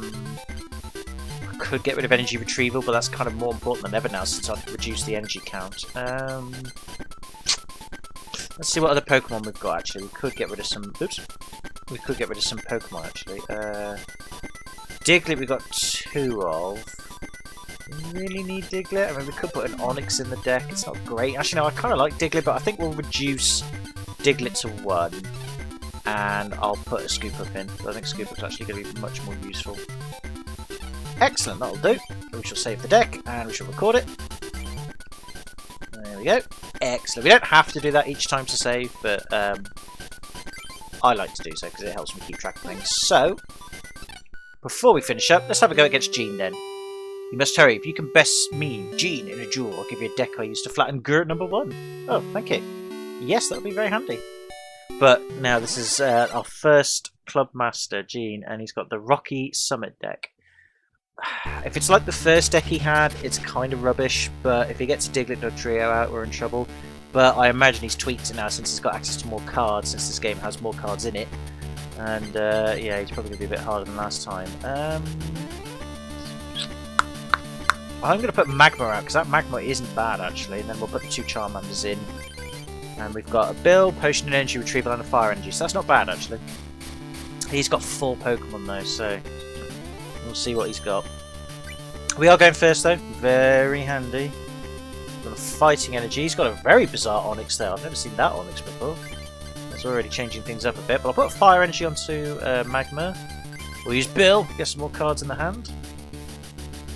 could get rid of Energy Retrieval, but that's kind of more important than ever now since I've reduced the energy count. Let's see what other Pokemon we've got actually. We could get rid of some... Oops. We could get rid of some Pokemon actually. Diglett we got 2 of. We really need Diglett? I mean, we could put an Onix in the deck. It's not great. Actually, no, I kind of like Diglett, but I think we'll reduce Diglett to 1. And I'll put a Scoop Up in. I think Scoop Up's actually going to be much more useful. Excellent, that'll do. We shall save the deck, and we shall record it. There we go. Excellent. We don't have to do that each time to save, but I like to do so because it helps me keep track of things. So, before we finish up, let's have a go against Gene then. You must hurry. If you can best me, Gene, in a duel, I'll give you a deck I used to flatten Grrrr number 1. Oh, thank you. Yes, that'll be very handy. But now this is our first Club Master, Gene, and he's got the Rocky Summit deck. If it's like the first deck he had, it's kind of rubbish, but if he gets Diglett or Trio out, we're in trouble. But I imagine he's tweaked it now since he's got access to more cards, since this game has more cards in it. And yeah, he's probably going to be a bit harder than last time. I'm going to put Magma out, because that Magma isn't bad actually, and then we'll put the 2 Charmanders in. And we've got a Bill, Potion and Energy Retrieval, and a Fire Energy. So that's not bad, actually. He's got 4 Pokemon, though, so we'll see what he's got. We are going first, though. Very handy. Got a Fighting Energy. He's got a very bizarre Onix there. I've never seen that Onix before. That's already changing things up a bit. But I'll put Fire Energy onto Magma. We'll use Bill. Get some more cards in the hand.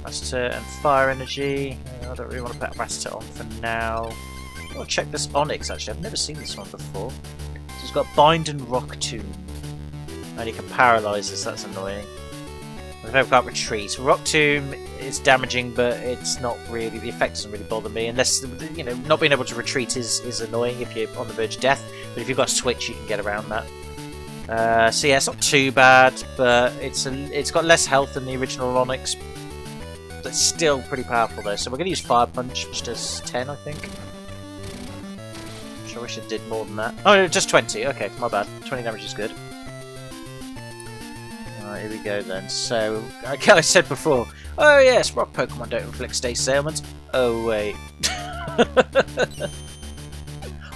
Rattata and Fire Energy. I don't really want to put Rattata on for now. I'll check this Onix, actually. I've never seen this one before. So it's got Bind and Rock Tomb. And he can paralyse us, that's annoying. We've got Retreat. Rock Tomb is damaging, but it's not really, the effect doesn't really bother me. Unless, you know, not being able to retreat is annoying if you're on the verge of death. But if you've got a switch, you can get around that. So yeah, it's not too bad, but it's got less health than the original Onix. But still pretty powerful though. So we're going to use Fire Punch, which does 10, I think. I wish it did more than that. Oh, just 20. Okay, my bad. 20 damage is good. Alright, here we go then. So, like I said before, oh yes, rock Pokemon don't inflict stasis ailments. Oh wait.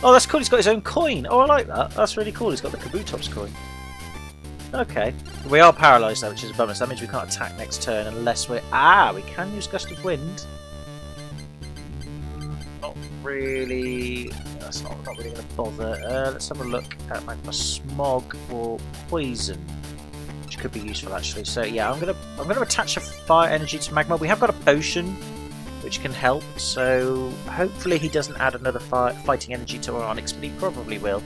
Oh, that's cool. He's got his own coin. Oh, I like that. That's really cool. He's got the Kabutops coin. Okay. We are paralysed though, which is a bummer. So that means we can't attack next turn unless we're... Ah, we can use Gust of Wind. Not really... That's not really going to bother. Let's have a look at Magma Smog or Poison, which could be useful actually. So yeah, I'm gonna attach a Fire Energy to Magma. We have got a potion which can help, so hopefully he doesn't add another Fighting Energy to our Onix, but he probably will.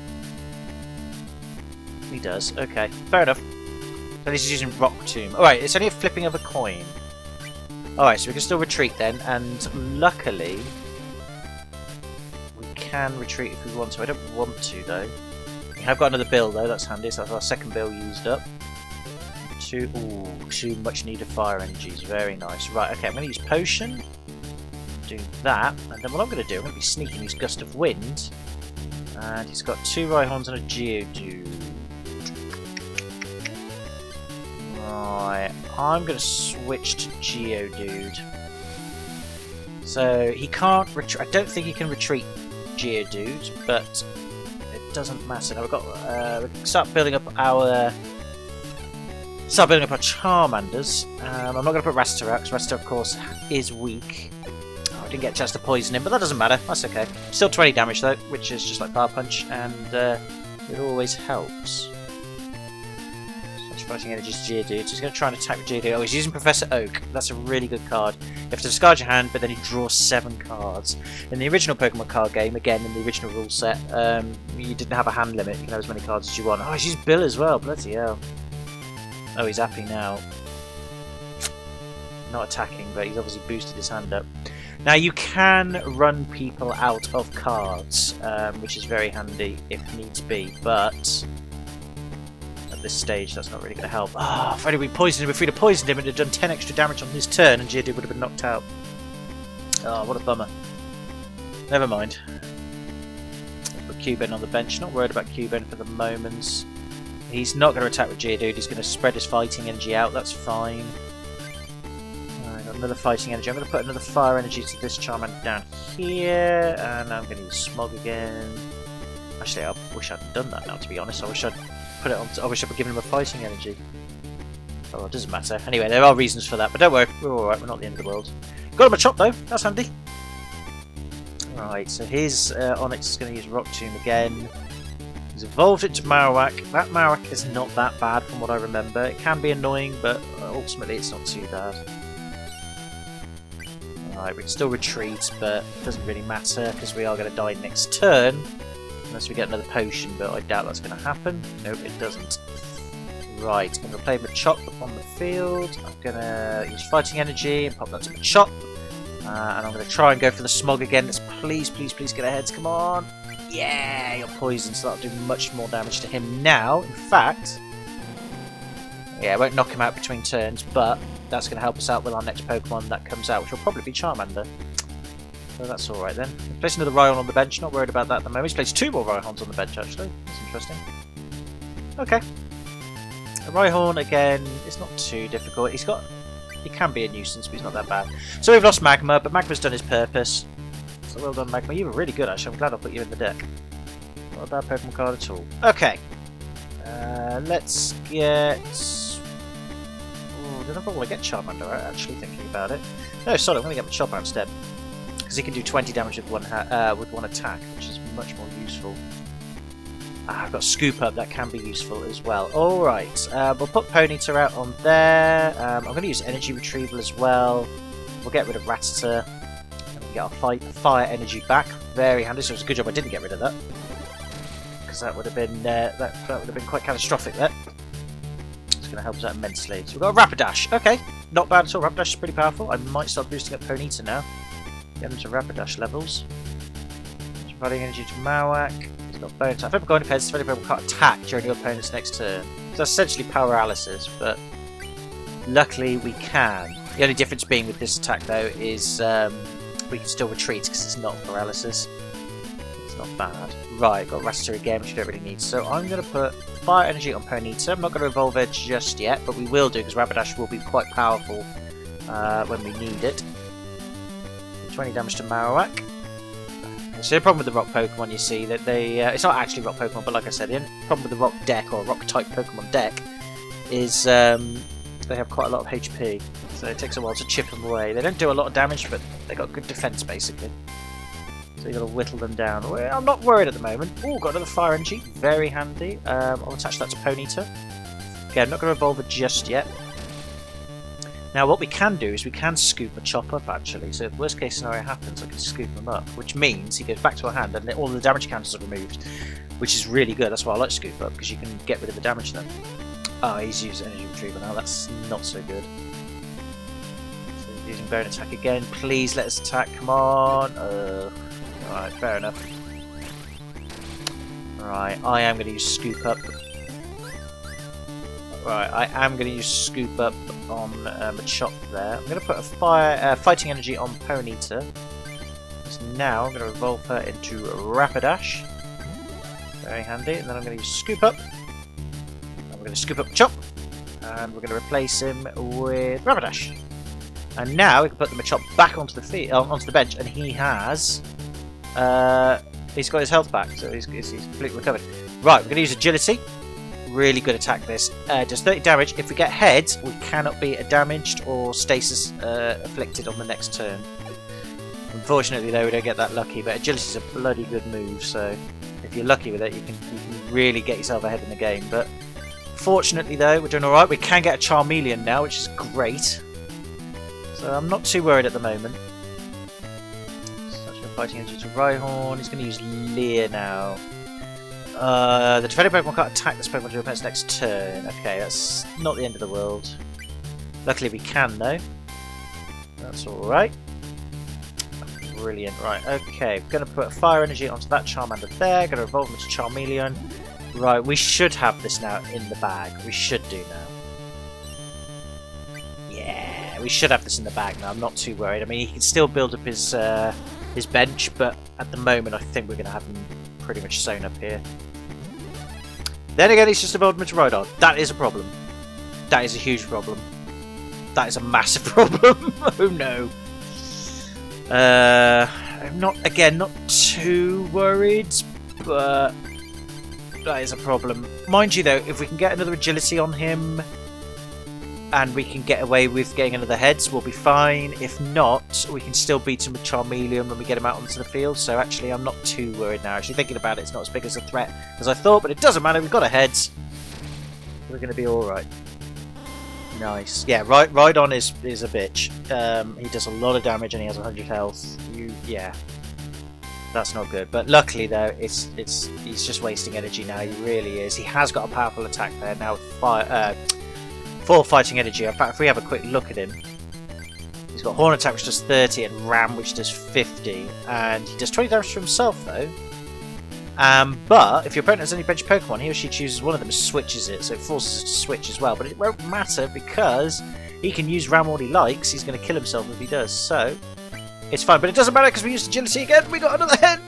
He does. Okay, fair enough. So this is using Rock Tomb. Alright, it's only a flipping of a coin. Alright, so we can still retreat then, and luckily we can retreat if we want to. I don't want to though. We have got another bill though, that's handy, so that's our second bill used up. Two much needed Fire Energies, very nice. Right, okay, I'm going to use Potion, do that, and then what I'm going to do, I'm going to be sneaking, use Gust of Wind, and he's got 2 Rhyhorns and a Geodude. Right, I'm going to switch to Geodude. So he can't retreat. I don't think he can retreat Geodude, but it doesn't matter. Now we've got we can start building up our Charmanders. I'm not going to put Rattata out because Rattata, of course, is weak. Oh, I didn't get a chance to poison him, but that doesn't matter. That's okay. Still 20 damage though, which is just like Fire Punch, and it always helps. Fighting Energy is Geodude, so he's going to try and attack with Geodude. Oh, he's using Professor Oak. That's a really good card. You have to discard your hand, but then you draw 7 cards. In the original Pokemon card game, again, in the original rule set, you didn't have a hand limit. You can have as many cards as you want. Oh, he's used Bill as well. Bloody hell. Oh, he's happy now. Not attacking, but he's obviously boosted his hand up. Now, you can run people out of cards, which is very handy if needs be, but this stage that's not really going to help. Ah, if we'd poisoned him, if we'd have poisoned him, it would have done 10 extra damage on his turn and Geodude would have been knocked out. Oh, what a bummer. Never mind. Put Cuban on the bench. Not worried about Cuban for the moment. He's not going to attack with Geodude. He's going to spread his Fighting Energy out. That's fine. I got another Fighting Energy. I'm going to put another Fire Energy to this Charmander down here, and I'm going to use Smog again. Actually, I wish I'd done that now, to be honest. I wish I'd put it on. I wish I'd given him a Fighting Energy. Oh, it doesn't matter. Anyway, there are reasons for that, but don't worry, we're alright, we're not at the end of the world. Got him a chop though, that's handy. Right, so his Onix is going to use Rock Tomb again. He's evolved it to Marowak. That Marowak is not that bad from what I remember. It can be annoying, but ultimately it's not too bad. Alright, we can still retreat, but it doesn't really matter because we are going to die next turn. Unless we get another potion, but I doubt that's going to happen. Nope, it doesn't. Right, I'm going to play Machop on the field. I'm going to use Fighting Energy and pop that to Machop. And I'm going to try and go for the Smog again. Let's please get ahead. Come on. Yeah, you're poisoned, so that'll do much more damage to him now. In fact, yeah, it won't knock him out between turns, but that's going to help us out with our next Pokemon that comes out, which will probably be Charmander. So that's alright then. Place another Rhyhorn on the bench, not worried about that at the moment. He's placed 2 more Rhyhorns on the bench actually. That's interesting. Okay. A Rhyhorn again, it's not too difficult. He can be a nuisance, but he's not that bad. So we've lost Magma, but Magma's done his purpose. So well done, Magma. You were really good actually. I'm glad I put you in the deck. Not a bad Pokemon card at all. Okay. Let's get... Oh, I don't know if I want to get Charmander, actually, thinking about it. No, sorry, I'm going to get Chopper instead. Because he can do 20 damage with one attack, which is much more useful. I've got Scoop Up, that can be useful as well. Alright, we'll put Ponyta out on there. I'm going to use Energy Retrieval as well. We'll get rid of Rattata. And we get our fire energy back. Very handy, so it's a good job I didn't get rid of that. Because that would have been that would have been quite catastrophic there. It's going to help us out immensely. So we've got a Rapidash. Okay, not bad at all. Rapidash is pretty powerful. I might start boosting up Ponyta now. Get him to Rapidash levels. Just providing energy to Marowak. He's got bone attack. If going depends, if anyone can't attack during your opponent's next turn. So that's essentially paralysis, but luckily we can. The only difference being with this attack though is we can still retreat because it's not paralysis. It's not bad. Right, got Rattata again, which we don't really need. So I'm going to put Fire Energy on Ponyta. I'm not going to evolve her just yet, but we will do because Rapidash will be quite powerful when we need it. 20 damage to Marowak. So the problem with the rock Pokemon, you see, that they it's not actually rock Pokemon, but like I said, the problem with the rock deck or rock type Pokemon deck is they have quite a lot of HP, so it takes a while to chip them away. They don't do a lot of damage, but they got good defense basically. So you got to whittle them down. Well, I'm not worried at the moment. Oh, got another Fire Energy, very handy. I'll attach that to Ponyta. Okay, I'm not going to evolve it just yet. Now what we can do is we can scoop a Chop Up actually, so if worst case scenario happens I can scoop him up, which means he goes back to our hand and all the damage counters are removed, which is really good. That's why I like Scoop Up, because you can get rid of the damage then. Oh, he's using Energy Retrieval now, that's not so good. So he's using Bone Attack again, please let us attack, come on! Alright, fair enough. Alright, I am going to use Scoop Up. Right, I am going to use Scoop Up on Machop there. I'm going to put a Fighting Energy on Ponyta. So now I'm going to evolve her into Rapidash. Very handy. And then I'm going to use Scoop Up. And we're going to Scoop Up Machop. And we're going to replace him with Rapidash. And now we can put the Machop back onto the bench, and he has he's got his health back, so he's completely recovered. Right, we're going to use Agility. Really good attack this. Does 30 damage. If we get heads, we cannot be damaged or stasis afflicted on the next turn. Unfortunately though, we don't get that lucky, but Agility is a bloody good move, so if you're lucky with it, you can really get yourself ahead in the game. But fortunately though, we're doing alright. We can get a Charmeleon now, which is great. So I'm not too worried at the moment. Such a Fighting Energy to Rhyhorn. He's going to use Leer now. The defending Pokemon can't attack this Pokemon during its next turn. Okay, that's not the end of the world. Luckily we can though. That's alright. Brilliant. Right, okay. We're going to put Fire Energy onto that Charmander there. Going to evolve him into Charmeleon. Right, we should have this now in the bag. We should do now. Yeah, we should have this in the bag now. I'm not too worried. I mean, he can still build up his bench, but at the moment I think we're going to have him pretty much sewn up here. Then again, he's just evolved him into Rhydon. That is a problem. That is a huge problem. That is a massive problem. Oh no. I'm not too worried, but that is a problem. Mind you though, if we can get another Agility on him and we can get away with getting another heads, we'll be fine. If not, we can still beat him with Charmeleon when we get him out onto the field. So actually I'm not too worried now. Actually thinking about it, it's not as big as a threat as I thought, but it doesn't matter, we've got a heads. We're going to be alright. Nice. Yeah, Rhydon is a bitch. He does a lot of damage and he has 100 health. Yeah. That's not good. But luckily though, he's just wasting energy now. He really is. He has got a powerful attack there now with full Fighting Energy. In fact, if we have a quick look at him, he's got Horn Attack which does 30 and Ram which does 50, and he does 20 damage to himself though. But if your opponent has any bench Pokemon, he or she chooses one of them and switches it, so it forces us to switch as well. But it won't matter because he can use Ram all he likes. He's going to kill himself if he does, so it's fine. But it doesn't matter because we used Agility again. We got another head.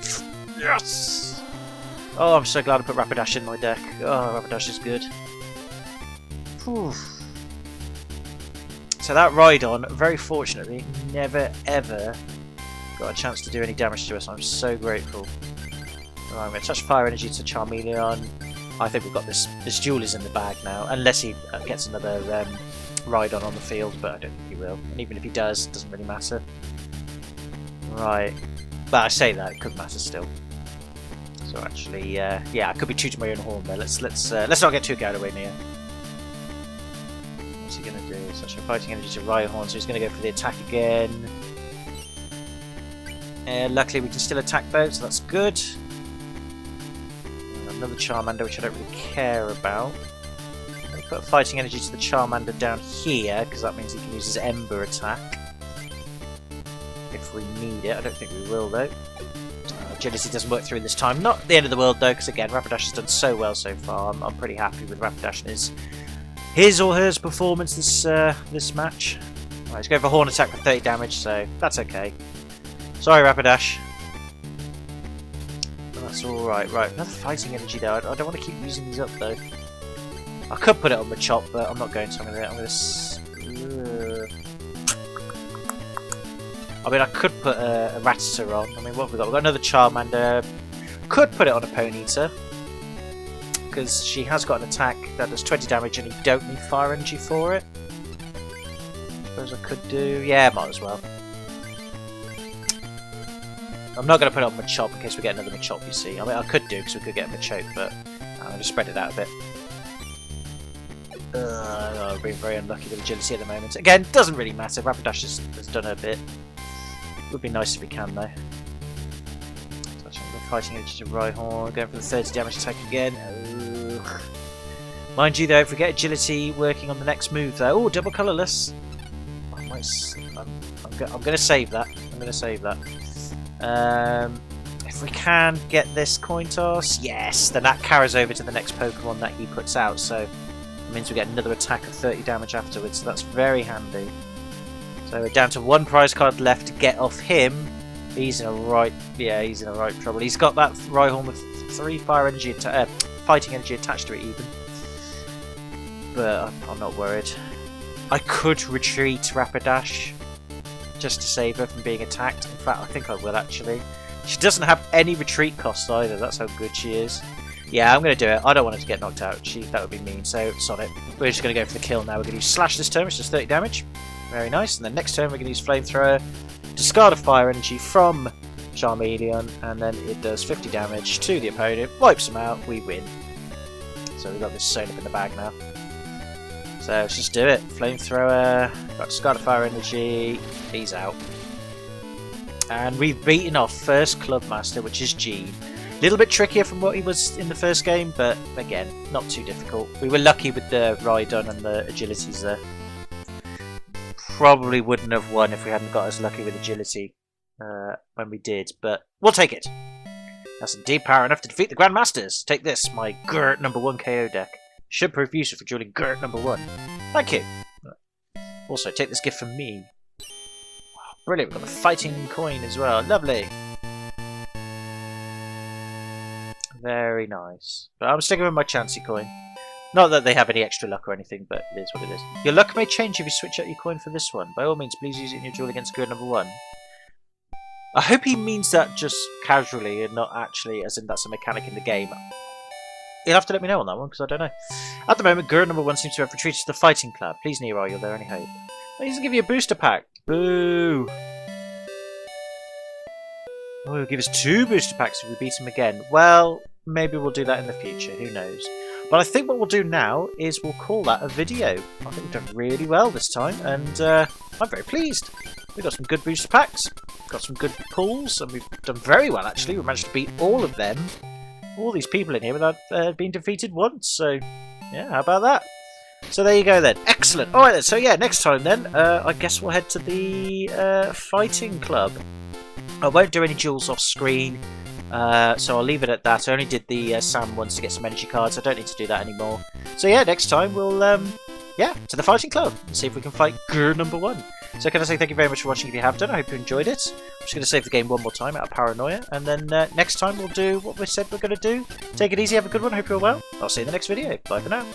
Yes. Oh, I'm so glad I put Rapidash in my deck. Oh, Rapidash is good. Whew. So that Rhydon, very fortunately, never ever got a chance to do any damage to us. I'm so grateful. I'm going to touch fire energy to Charmeleon. I think we've got this duel is in the bag now, unless he gets another Rhydon on the field, but I don't think he will. And even if he does, it doesn't really matter. Right. But I say that, it could matter still. So actually, yeah, I could be tooting my own horn there. Let's not get too carried away near. What's he gonna do? Such a fighting energy to Rhyhorn, so he's gonna go for the attack again. Luckily we can still attack though, so that's good. And another Charmander, which I don't really care about. I'm gonna put a fighting energy to the Charmander down here, because that means he can use his Ember attack. If we need it. I don't think we will though. Agility doesn't work through this time. Not the end of the world though, because again, Rapidash has done so well so far. I'm pretty happy with Rapidash and his or her performance this match. Right, he's going for Horn attack for 30 damage, so that's okay. Sorry, Rapidash. But that's alright. Right, another fighting energy though. I don't want to keep using these up though. I could put it on Machop, but I'm not going to. I mean, I could put a Rattata on. I mean, what have we got? We've got another Charmander. Could put it on a Ponyta, because she has got an attack that does 20 damage and you don't need fire energy for it. Suppose I could do... yeah, might as well. I'm not going to put it on Machop in case we get another Machop, you see. I mean, I could do, because we could get a Machop, but I'm going to spread it out a bit. I'm being very unlucky with agility at the moment. Again, doesn't really matter. Rapidash has done her bit. Would be nice if we can though. Touching the fighting energy to Rhyhorn, going for the 30 damage attack again. Ugh. Mind you though, if we get agility working on the next move though, oh, double colourless. I'm going to save that. I'm going to save that. If we can get this coin toss, yes, then that carries over to the next Pokemon that he puts out. So it means we get another attack of 30 damage afterwards. So that's very handy. So we're down to one prize card left to get off him. He's in a right trouble. He's got that Rhyhorn with 3 fighting energy attached to it even. But I'm not worried. I could retreat Rapidash just to save her from being attacked. In fact, I think I will actually. She doesn't have any retreat costs either. That's how good she is. Yeah, I'm going to do it. I don't want her to get knocked out. That would be mean. So, Sonic. We're just going to go for the kill now. We're going to use Slash this turn, which does 30 damage. Very nice. And then next turn we're going to use Flamethrower, discard a fire energy from Charmeleon, and then it does 50 damage to the opponent, wipes them out, we win. So we've got this sewn up in the bag now. So let's just do it. Flamethrower, got discard a fire energy, he's out. And we've beaten our first Club Master, which is Gene. A little bit trickier from what he was in the first game, but again, not too difficult. We were lucky with the Rhydon and the agilities there. Probably wouldn't have won if we hadn't got as lucky with agility when we did, but we'll take it. That's indeed power enough to defeat the Grandmasters. Take this, my Grrrr #1 KO deck. Should prove useful for dueling Grrrr #1. Thank you. Also, take this gift from me. Wow, brilliant, we've got the fighting coin as well. Lovely. Very nice. But I'm sticking with my Chansey coin. Not that they have any extra luck or anything, but it is what it is. Your luck may change if you switch out your coin for this one. By all means, please use it in your duel against Grrrr #1. I hope he means that just casually and not actually as in that's a mechanic in the game. You'll have to let me know on that one, because I don't know. At the moment, Grrrr #1 seems to have retreated to the Fighting Club. Please, Nero, you're there any hope? He doesn't give you a booster pack. Boo! Oh, he'll give us 2 booster packs if we beat him again. Well, maybe we'll do that in the future. Who knows? But I think what we'll do now is we'll call that a video. I think we've done really well this time, and I'm very pleased. We've got some good booster packs, got some good pulls, and we've done very well actually. We managed to beat all of them, all these people in here without being defeated once. So, yeah, how about that? So there you go then. Excellent. Alright then, so yeah, next time then, I guess we'll head to the Fighting Club. I won't do any duels off screen. So I'll leave it at that. I only did the Sam ones to get some energy cards. I don't need to do that anymore. So yeah, next time we'll, to the Fighting Club and see if we can fight Grrrr #1. So can I say thank you very much for watching if you have done. I hope you enjoyed it. I'm just going to save the game one more time out of paranoia. And then next time we'll do what we said we're going to do. Take it easy, have a good one, hope you're well. I'll see you in the next video. Bye for now.